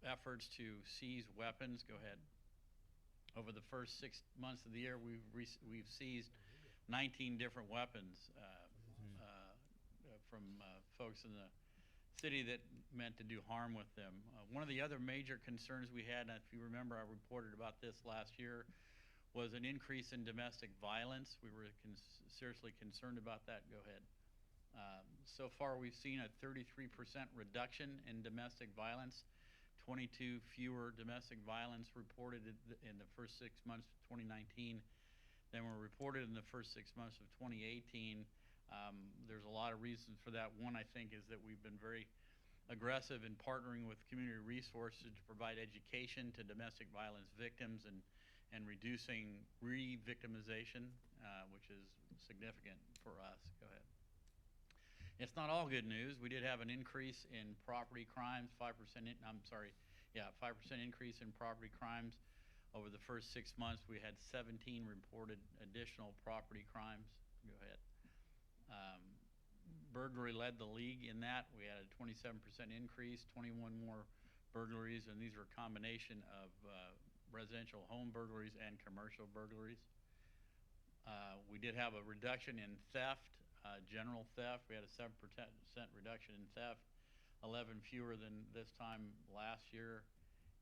efforts to seize weapons. Go ahead. Over the first 6 months of the year, we've seized 19 different weapons from folks in the city that meant to do harm with them. One of the other major concerns we had, and if you remember, I reported about this last year, was an increase in domestic violence. We were seriously concerned about that. Go ahead. So far, we've seen a 33% reduction in domestic violence, 22 fewer domestic violence reported in the first 6 months of 2019 than were reported in the first 6 months of 2018. There's a lot of reasons for that. One, I think, is that we've been very aggressive in partnering with community resources to provide education to domestic violence victims and reducing re-victimization, which is significant for us. Go ahead. It's not all good news. We did have an increase in property crimes, 5% increase in property crimes. Over the first 6 months, we had 17 reported additional property crimes. Go ahead. Burglary led the league in that. We had a 27% increase, 21 more burglaries, and these are a combination of residential home burglaries and commercial burglaries. We did have a reduction in theft, general theft. We had a 7% reduction in theft, 11 fewer than this time last year.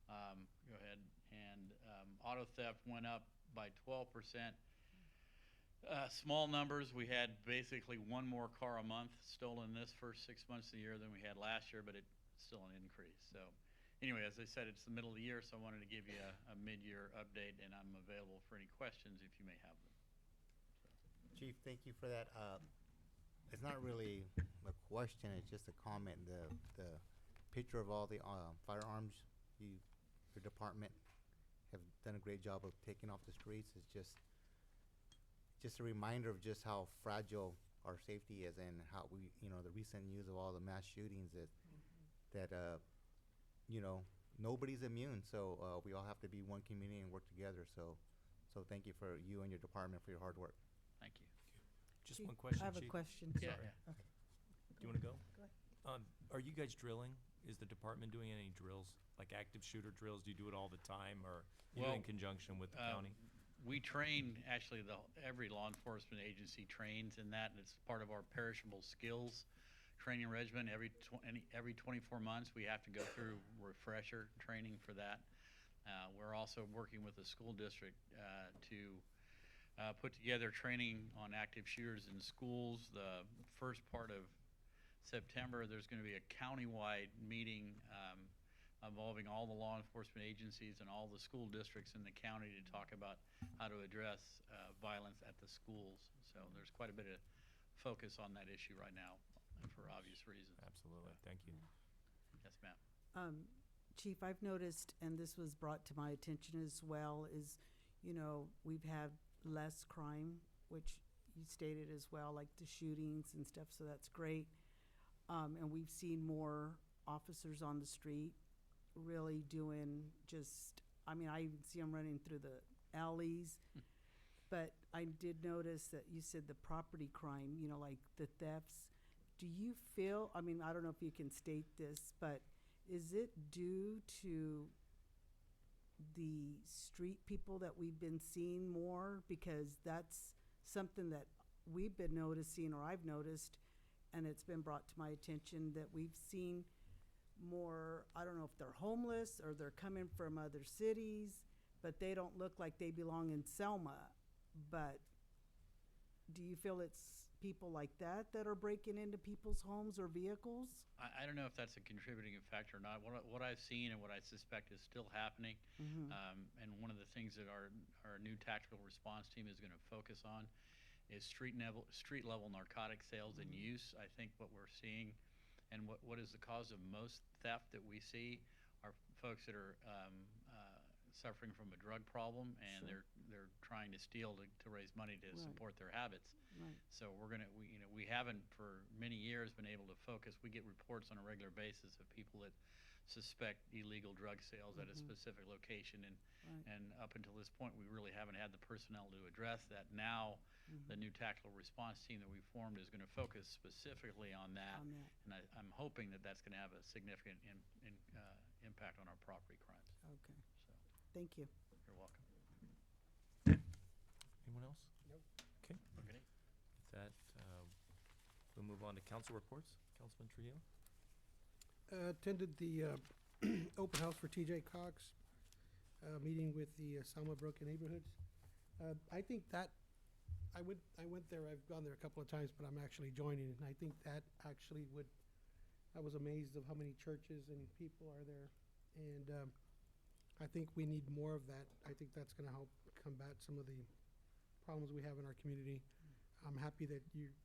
Go ahead. And auto theft went up by 12%. Small numbers. We had basically one more car a month stolen this first 6 months of the year than we had last year, but it's still an increase. So anyway, as I said, it's the middle of the year, so I wanted to give you a mid-year update, and I'm available for any questions if you may have them. Chief, thank you for that. It's not really a question, it's just a comment. The picture of all the firearms your department have done a great job of taking off the streets is just a reminder of just how fragile our safety is and how the recent news of all the mass shootings that nobody's immune. So we all have to be one community and work together. So thank you for you and your department for your hard work. Thank you. Just one question, I have Chief. a question. Yeah, Sorry. yeah. Okay. Do you want to go? Go ahead. Are you guys drilling? Is the department doing any drills, like active shooter drills? Do you do it all the time, or you do it in conjunction with the county? We train, actually, every law enforcement agency trains in that, and it's part of our perishable skills training regimen. Every 24 months, we have to go through refresher training for that. We're also working with the school district to put together training on active shooters in schools. The first part of September, there's going to be a countywide meeting involving all the law enforcement agencies and all the school districts in the county to talk about how to address violence at the schools. So there's quite a bit of focus on that issue right now for obvious reasons. Absolutely. Thank you. Yes, ma'am. Chief, I've noticed, and this was brought to my attention as well, is, we've had less crime, which you stated as well, like the shootings and stuff, so that's great. And we've seen more officers on the street really doing I even see them running through the alleys. But I did notice that you said the property crime, like the thefts. Do you feel, I don't know if you can state this, but is it due to the street people that we've been seeing more? Because that's something that we've been noticing, or I've noticed, and it's been brought to my attention that we've seen more, I don't know if they're homeless or they're coming from other cities, but they don't look like they belong in Selma. But do you feel it's people like that are breaking into people's homes or vehicles? I don't know if that's a contributing factor or not. What I've seen and what I suspect is still happening, and one of the things that our new tactical response team is going to focus on is street level narcotic sales and use. I think what we're seeing, and what is the cause of most theft that we see, are folks that are suffering from a drug problem, and Sure. they're trying to steal to raise money to Right. support their habits. Right. So we haven't for many years been able to focus. We get reports on a regular basis of people that suspect illegal drug sales at a specific location, Right. and up until this point, we really haven't had the personnel to address that. Now, the new tactical response team that we formed is going to focus specifically on that, On that. and I'm hoping that that's going to have a significant impact on our property crimes. Okay. So Thank you. you're welcome. Anyone else? Nope. Okay. Okay. With that, we'll move on to council reports. Councilman Trujillo? Attended the open house for TJ Cox, meeting with the Selma Broken neighborhoods. I think that, I went there, I've gone there a couple of times, but I'm actually joining, and I think that actually I was amazed of how many churches and people are there. And I think we need more of that. I think that's gonna help combat some of the problems we have in our community. I'm happy that you're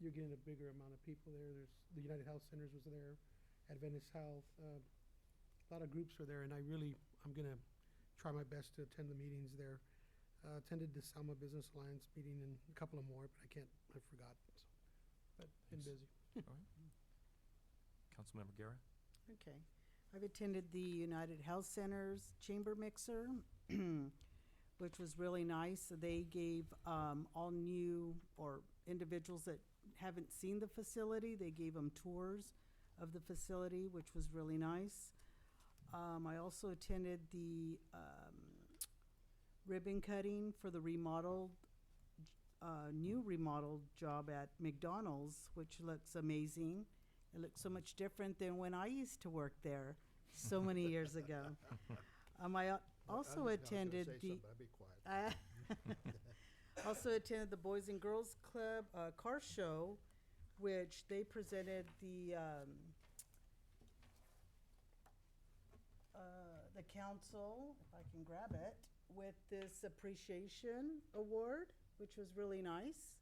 getting a bigger amount of people there. There's, the United Health Centers was there, Adventist Health, a lot of groups are there, and I'm gonna try my best to attend the meetings there. Attended the Selma Business Alliance meeting and a couple of more, but I forgot, so, but been busy. All right. Councilmember Guerra? Okay. I've attended the United Health Center's chamber mixer, which was really nice. They gave all new or individuals that haven't seen the facility, they gave them tours of the facility, which was really nice. I also attended the ribbon cutting for the new remodeled job at McDonald's, which looks amazing. It looks so much different than when I used to work there so many years ago. I also attended the I'd be quiet. also attended the Boys and Girls Club car show, which they presented the council, if I can grab it, with this appreciation award, which was really nice.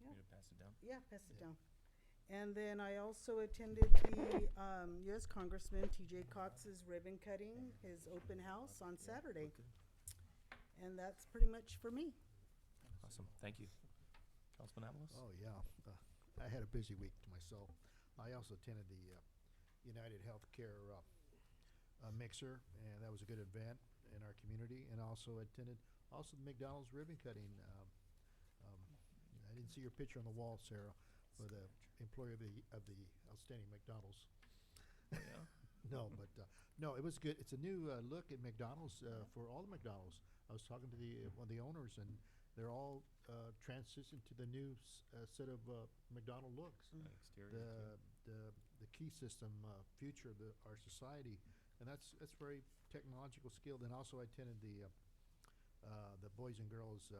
You gonna pass it down? Yeah, pass it down. And then I also attended the U.S. Congressman T.J. Cox's ribbon cutting, his open house on Saturday. And that's pretty much for me. Awesome. Thank you. Councilman Avalos? Oh, yeah. I had a busy week to myself. I also attended the United Healthcare mixer, and that was a good event in our community. And also attended the McDonald's ribbon cutting. I didn't see your picture on the wall, Sarah, for the employee of the outstanding McDonald's. Yeah. No, but no, it was good. It's a new look at McDonald's for all the McDonald's. I was talking to one of the owners, and they're all transitioned to the new set of McDonald looks. Exterior. The key system future of our society, and that's very technological skilled. And also, I attended the Boys and Girls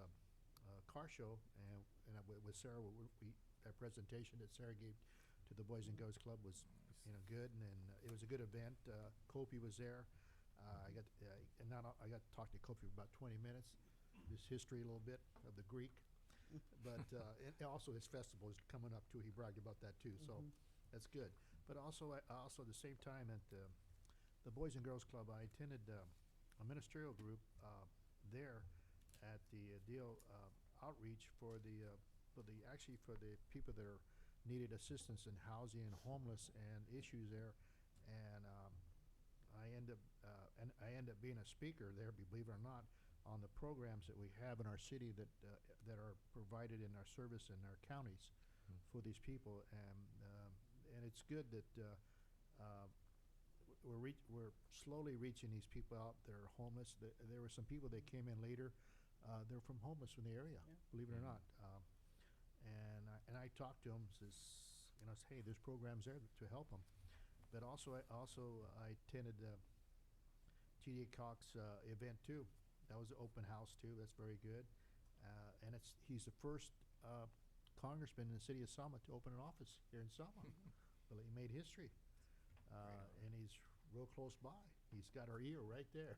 car show, and with Sarah, that presentation that Sarah gave to the Boys and Girls Club was good, and it was a good event. Kopi was there. I got to talk to Kopi for about 20 minutes, his history a little bit of the Greek, but and also his festival is coming up too. He bragged about that too, so that's good. But also, at the same time at the Boys and Girls Club, I attended a ministerial group there at the deal outreach for the people that are needed assistance in housing and homeless and issues there, and I end up being a speaker there, believe it or not, on the programs that we have in our city that are provided in our service in our counties for these people, and it's good that we're slowly reaching these people out that are homeless. There were some people that came in later. They're from homeless from the area, believe it or not. And I talked to them, says, hey, there's programs there to help them. But also, I attended the T.D. Cox event too. That was an open house too. That's very good. And he's the first congressman in the city of Selma to open an office here in Selma. Well, he made history. And he's real close by. He's got our ear right there,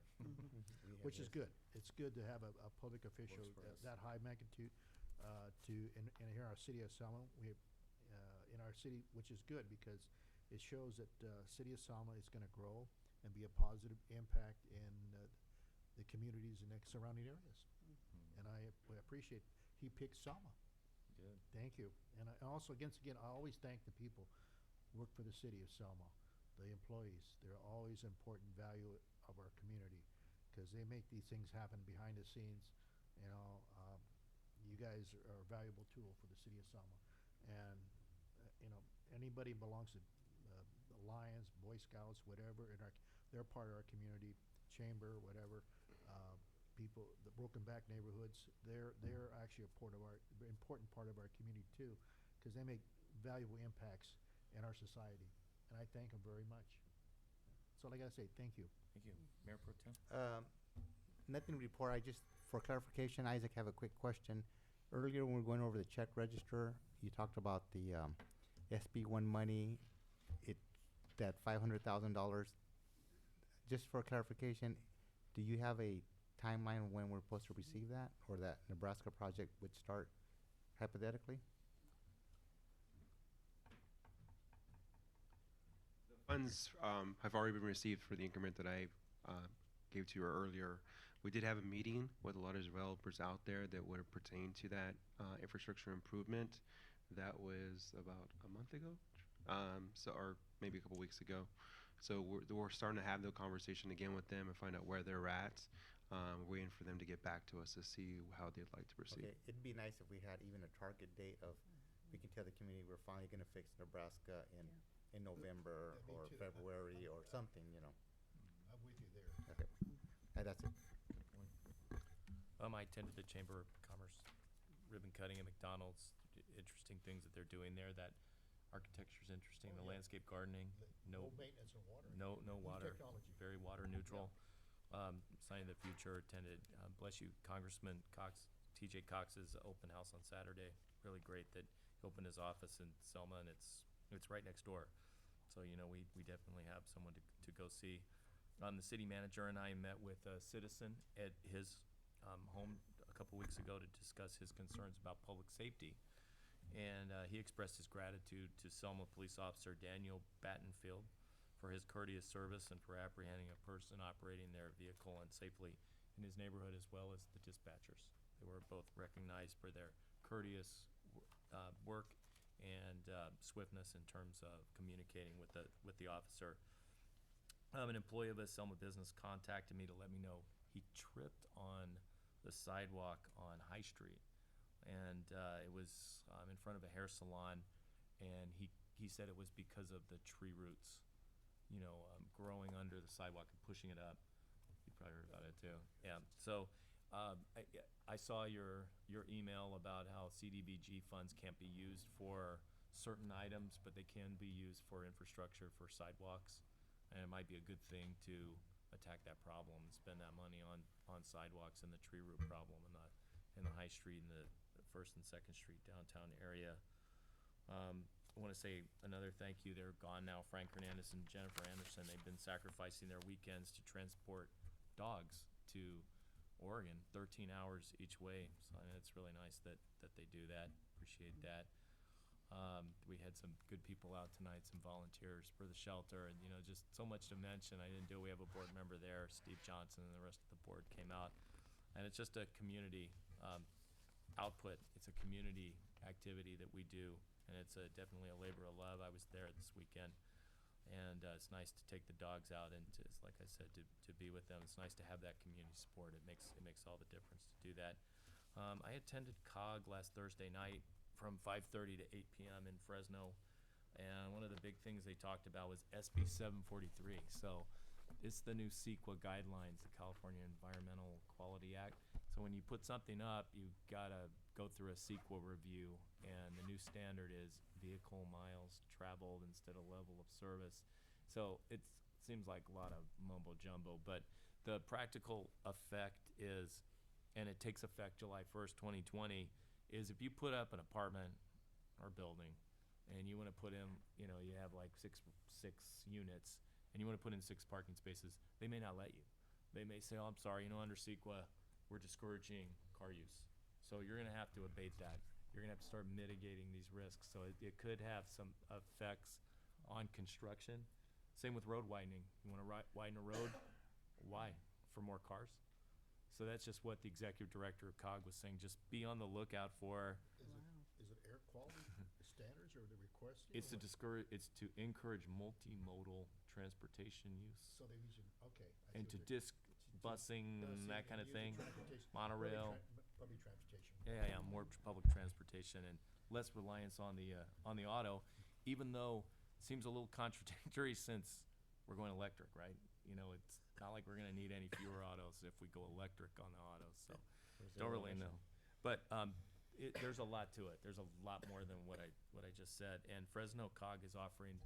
which is good. It's good to have a public official that high magnitude and here in our city of Selma, in our city, which is good because it shows that city of Selma is going to grow and be a positive impact in the communities and the surrounding areas. And I appreciate he picked Selma. Good. Thank you. And I also, again, I always thank the people who work for the city of Selma, the employees. They're always an important value of our community because they make these things happen behind the scenes. You know, you guys are a valuable tool for the city of Selma. And, you know, anybody belongs to the Lions, Boy Scouts, whatever, they're part of our community, chamber, whatever. People, the broken back neighborhoods, they're actually important part of our community too, because they make valuable impacts in our society, and I thank them very much. That's all I gotta say. Thank you. Thank you. Mayor Pro Tem? Nothing to report. I just, for clarification, Isaac, have a quick question. Earlier, when we were going over the check register, you talked about the SB1 money, that $500,000. Just for clarification, do you have a timeline when we're supposed to receive that, or that Nebraska project would start hypothetically? The funds have already been received for the increment that I gave to you earlier. We did have a meeting with a lot of developers out there that would pertain to that infrastructure improvement. That was about a month ago, or maybe a couple weeks ago. So we're starting to have the conversation again with them and find out where they're at. We're waiting for them to get back to us to see how they'd like to proceed. Okay, it'd be nice if we had even a target date of, we can tell the community we're finally gonna fix Nebraska in November Yeah, me or too. February or something, you know. I'm with you there. Okay, that's it. I attended the Chamber of Commerce ribbon cutting at McDonald's. Interesting things that they're doing there. That architecture's interesting. Oh, the yeah. landscape gardening. No maintenance of water. No New water. technology. Very water neutral. Sign of the Future attended. Bless you, Congressman Cox, T.J. Cox's open house on Saturday. Really great that he opened his office in Selma, and it's right next door. So you know we definitely have someone to go see. The city manager and I met with a citizen at his home a couple weeks ago to discuss his concerns about public safety. And he expressed his gratitude to Selma Police Officer Daniel Battenfield for his courteous service and for apprehending a person operating their vehicle unsafely in his neighborhood, as well as the dispatchers. They were both recognized for their courteous work and swiftness in terms of communicating with the officer. An employee of a Selma business contacted me to let me know he tripped on the sidewalk on High Street, and it was in front of a hair salon, and he said it was because of the tree roots, you know, growing under the sidewalk and pushing it up. You probably heard about it too. Yeah. So I saw your email about how CDBG funds can't be used for certain items, but they can be used for infrastructure for sidewalks, and it might be a good thing to attack that problem and spend that money on sidewalks and the tree root problem in the High Street and the First and Second Street downtown area. I want to say another thank you. They're gone now. Frank Hernandez and Jennifer Anderson. They've been sacrificing their weekends to transport dogs to Oregon, 13 hours each way. So it's really nice that they do that. Appreciate that. We had some good people out tonight, some volunteers for the shelter, and you know, just so much to mention. I didn't do. We have a board member there, Steve Johnson, and the rest of the board came out, and it's just a community output. It's a community activity that we do, and it's definitely a labor of love. I was there this weekend, and it's nice to take the dogs out and to, like I said, to be with them. It's nice to have that community support. It makes all the difference to do that. I attended COG last Thursday night from 5:30 to 8 p.m. in Fresno, and one of the big things they talked about was SB 743. So it's the new CEQA guidelines, the California Environmental Quality Act. So when you put something up, you've got to go through a CEQA review, and the new standard is vehicle miles traveled instead of level of service. So it seems like a lot of mumbo jumbo, but the practical effect is, and it takes effect July 1st, 2020, is if you put up an apartment or building and you want to put in, you know, you have like six units and you want to put in 6 parking spaces, they may not let you. They may say, oh, I'm sorry, you know, under CEQA, we're discouraging car use. So you're going to have to abate that. You're going to have to start mitigating these risks. So it could have some effects on construction. Same with road widening. You want to widen a road? Why? For more cars? So that's just what the executive director of COG was saying. Just be on the lookout for. Is it air quality standards or the request? It's to encourage multimodal transportation use. So they're using, okay. I And see to what they're- busing and that kind of using thing, transportation- monorail. Public transportation. Yeah, more public transportation and less reliance on the auto, even though it seems a little contradictory since we're going electric, right? You know, it's not like we're gonna need any fewer autos if we go electric on the autos, so don't really know. But there's a lot to it. There's a lot more than what I just said. And Fresno COG is offering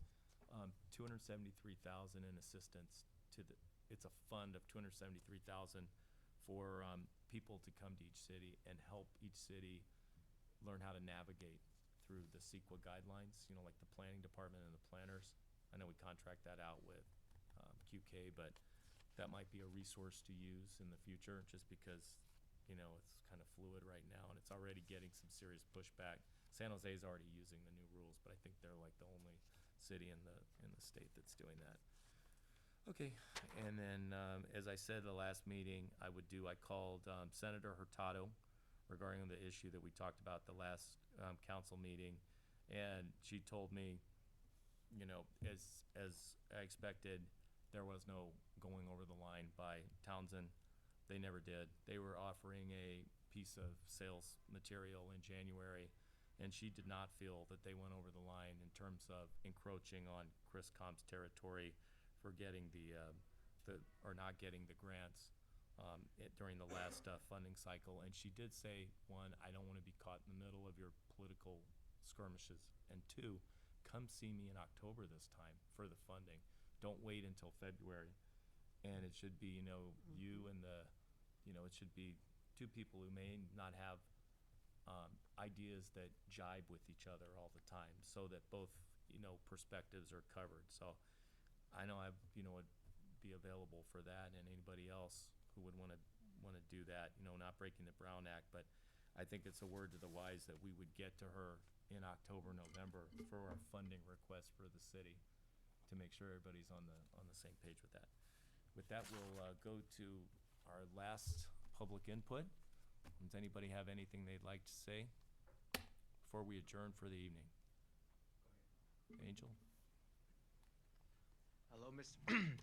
$273,000 in assistance to the. It's a fund of $273,000 for people to come to each city and help each city learn how to navigate through the CEQA guidelines. You know, like the planning department and the planners. I know we contract that out with QK, but that might be a resource to use in the future, just because, you know, it's kind of fluid right now and it's already getting some serious pushback. San Jose is already using the new rules, but I think they're like the only city in the state that's doing that. Okay, and then as I said the last meeting, I called Senator Hurtado regarding the issue that we talked about the last council meeting, and she told me, you know, as I expected, there was no going over the line by Townsend. They never did. They were offering a piece of sales material in January, and she did not feel that they went over the line in terms of encroaching on Chris.com's territory for getting or not getting the grants during the last funding cycle. And she did say, 1, I don't want to be caught in the middle of your political skirmishes, and 2, come see me in October this time for the funding. Don't wait until February. And it should be, you know, you and it should be 2 people who may not have ideas that jibe with each other all the time, so that both, you know, perspectives are covered. So I know would be available for that, and anybody else who would want to do that, you know, not breaking the Brown Act. But I think it's a word to the wise that we would get to her in October, November for our funding request for the city, to make sure everybody's on the same page with that. With that, we'll go to our last public input. Does anybody have anything they'd like to say before we adjourn for the evening? Angel?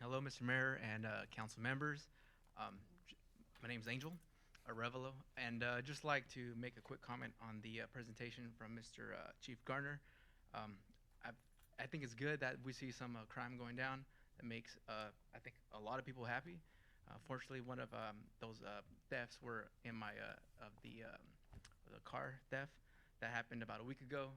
Hello, Mr. Mayor and council members. My name's Angel Arevalo, and just like to make a quick comment on the presentation from Mr. Chief Garner. I think it's good that we see some crime going down. That makes, I think, a lot of people happy. Fortunately, one of those thefts were in the car theft that happened about a week ago.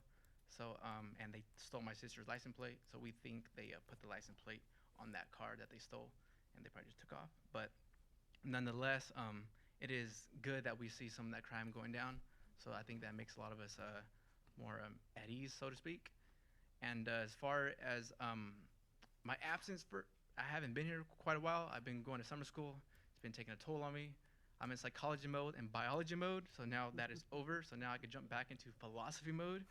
So, and they stole my sister's license plate. So we think they put the license plate on that car that they stole, and they probably just took off. But nonetheless, it is good that we see some of that crime going down. So I think that makes a lot of us more at ease, so to speak. And as far as my absence, I haven't been here quite a while. I've been going to summer school. It's been taking a toll on me. I'm in psychology mode and biology mode, so now that is over. So now I can jump back into philosophy mode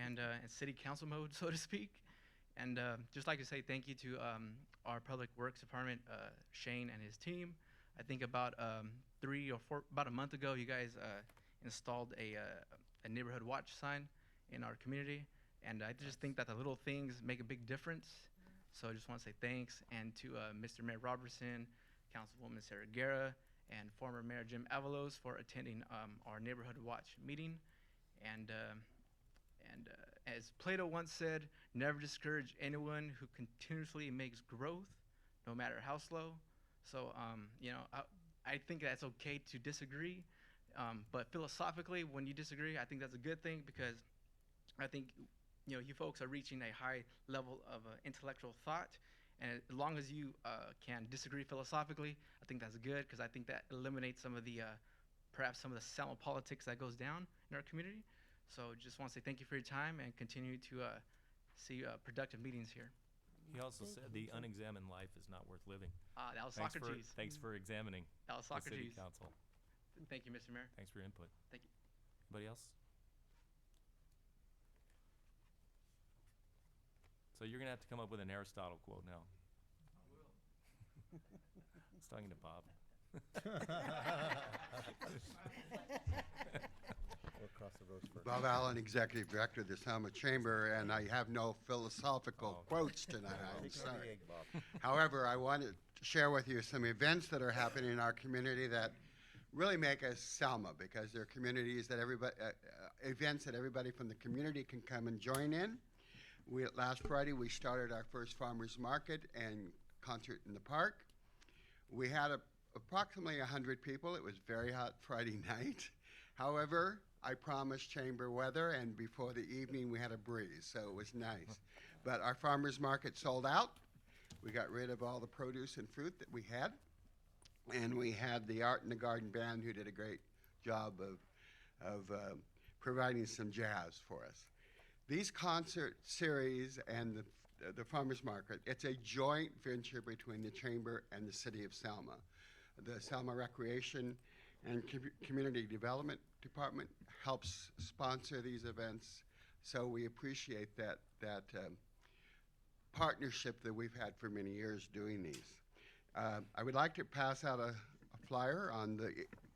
and city council mode, so to speak. And just like to say thank you to our public works department, Shane and his team. I think about about a month ago, you guys installed a neighborhood watch sign in our community, and I just think that the little things make a big difference. So I just want to say thanks, and to Mr. Mayor Robertson, Councilwoman Sarah Guerra, and former Mayor Jim Avalos for attending our neighborhood watch meeting. And as Plato once said, never discourage anyone who continuously makes growth, no matter how slow. So, you know, I think that's okay to disagree, but philosophically, when you disagree, I think that's a good thing, because I think, you know, you folks are reaching a high level of intellectual thought, and as long as you can disagree philosophically, I think that's good, because I think that eliminates some of the perhaps some of the Selma politics that goes down in our community. So just want to say thank you for your time and continue to see productive meetings here. He also said the unexamined life is not worth living. That was Thanks Socrates. thanks for examining That was the city Socrates. council. Thank you, Mr. Mayor. Thanks for your input. Thank you. Anybody else? So you're gonna have to come up with an Aristotle quote now. I will. I was talking to Bob. We'll cross the roads first. Bob Allen, Executive Director of the Selma Chamber, and I have no philosophical quotes tonight, I'm Chicken or the sorry. egg, Bob? However, I wanted to share with you some events that are happening in our community that really make us Selma, because they're communities that everybody, events that everybody from the community can come and join in. Last Friday, we started our first farmers market and concert in the park. We had approximately 100 people. It was very hot Friday night. However, I promised chamber weather, and before the evening we had a breeze, so it was nice. But our farmers market sold out. We got rid of all the produce and fruit that we had, and we had the Art in the Garden band who did a great job of providing some jazz for us. These concert series and the farmers market, it's a joint venture between the chamber and the City of Selma. The Selma Recreation and Community Development Department helps sponsor these events, so we appreciate that partnership that we've had for many years doing these. I would like to pass out a flyer on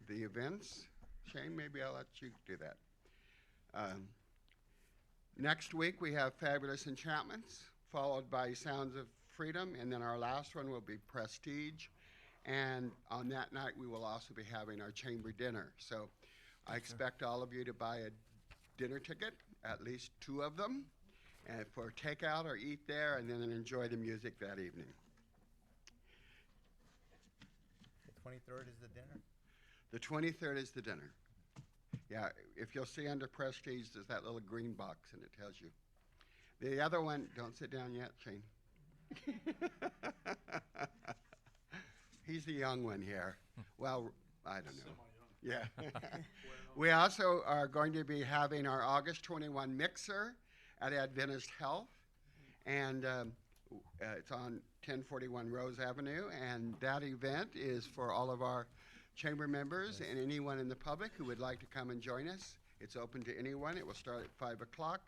the events. Shane, maybe I'll let you do that. Next week we have Fabulous Enchantments, followed by Sounds of Freedom, and then our last one will be Prestige. And on that night we will also be having our chamber dinner. So I expect all of you to buy a dinner ticket, at least 2 of them, and for takeout or eat there, and then enjoy the music that evening. The 23rd is the dinner? The 23rd is the dinner. Yeah, if you'll see under Prestige, there's that little green box, and it tells you. The other one, don't sit down yet, Shane. He's the young one here. Well, I don't know. Yeah. We also are going to be having our August 21 mixer at Adventist Health, and it's on 1041 Rose Avenue, and that event is for all of our chamber members and anyone in the public who would like to come and join us. It's open to anyone. It will start at 5 o'clock,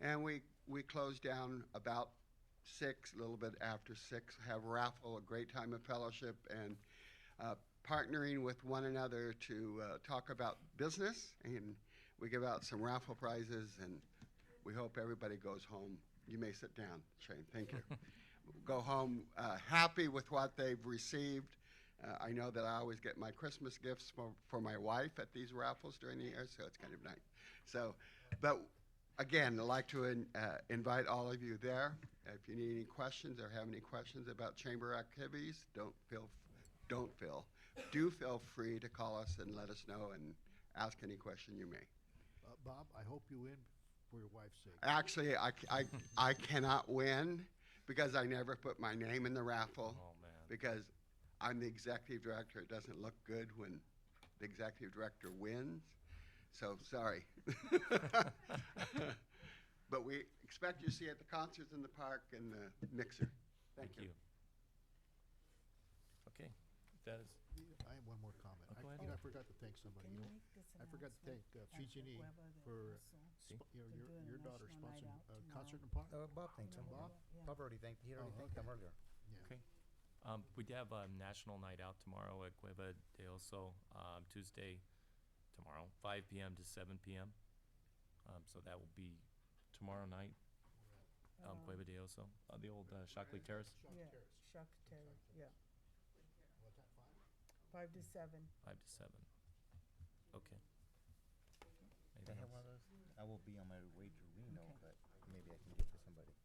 and we close down about 6, a little bit after 6, have raffle, a great time of fellowship, and partnering with one another to talk about business, and we give out some raffle prizes, and we hope everybody goes home. You may sit down, Shane, thank you. Go home happy with what they've received. I know that I always get my Christmas gifts for my wife at these raffles during the year, so it's kind of nice. So, but again, I'd like to invite all of you there. If you need any questions or have any questions about chamber activities, do feel free to call us and let us know and ask any question you may. Bob, I hope you win for your wife's sake. Actually, I cannot win because I never put my name in the raffle. Oh, man. Because I'm the executive director. It doesn't look good when the executive director wins. So, sorry. But we expect you to see at the concerts in the park and the mixer. Thank you. Okay, that is. I have one more comment. Oh, go ahead. I forgot to thank somebody. Can You you know, make this I forgot to thank Fijini for your daughter sponsoring concert in the park. Bob thanked him. Bob? Bob already thanked, he already thanked him earlier. Yeah. Okay. We do have a national night out tomorrow at Cueva de Oso, Tuesday, tomorrow, 5 p.m. to 7 p.m. So that will be tomorrow night, Cueva de Oso, the old Shockley Terrace. Yeah, Shock Terror, yeah. 5 to 7. 5 to 7. Okay. Can I Anything have one else? of those? I will be on my way to Reno, but maybe I can get to somebody.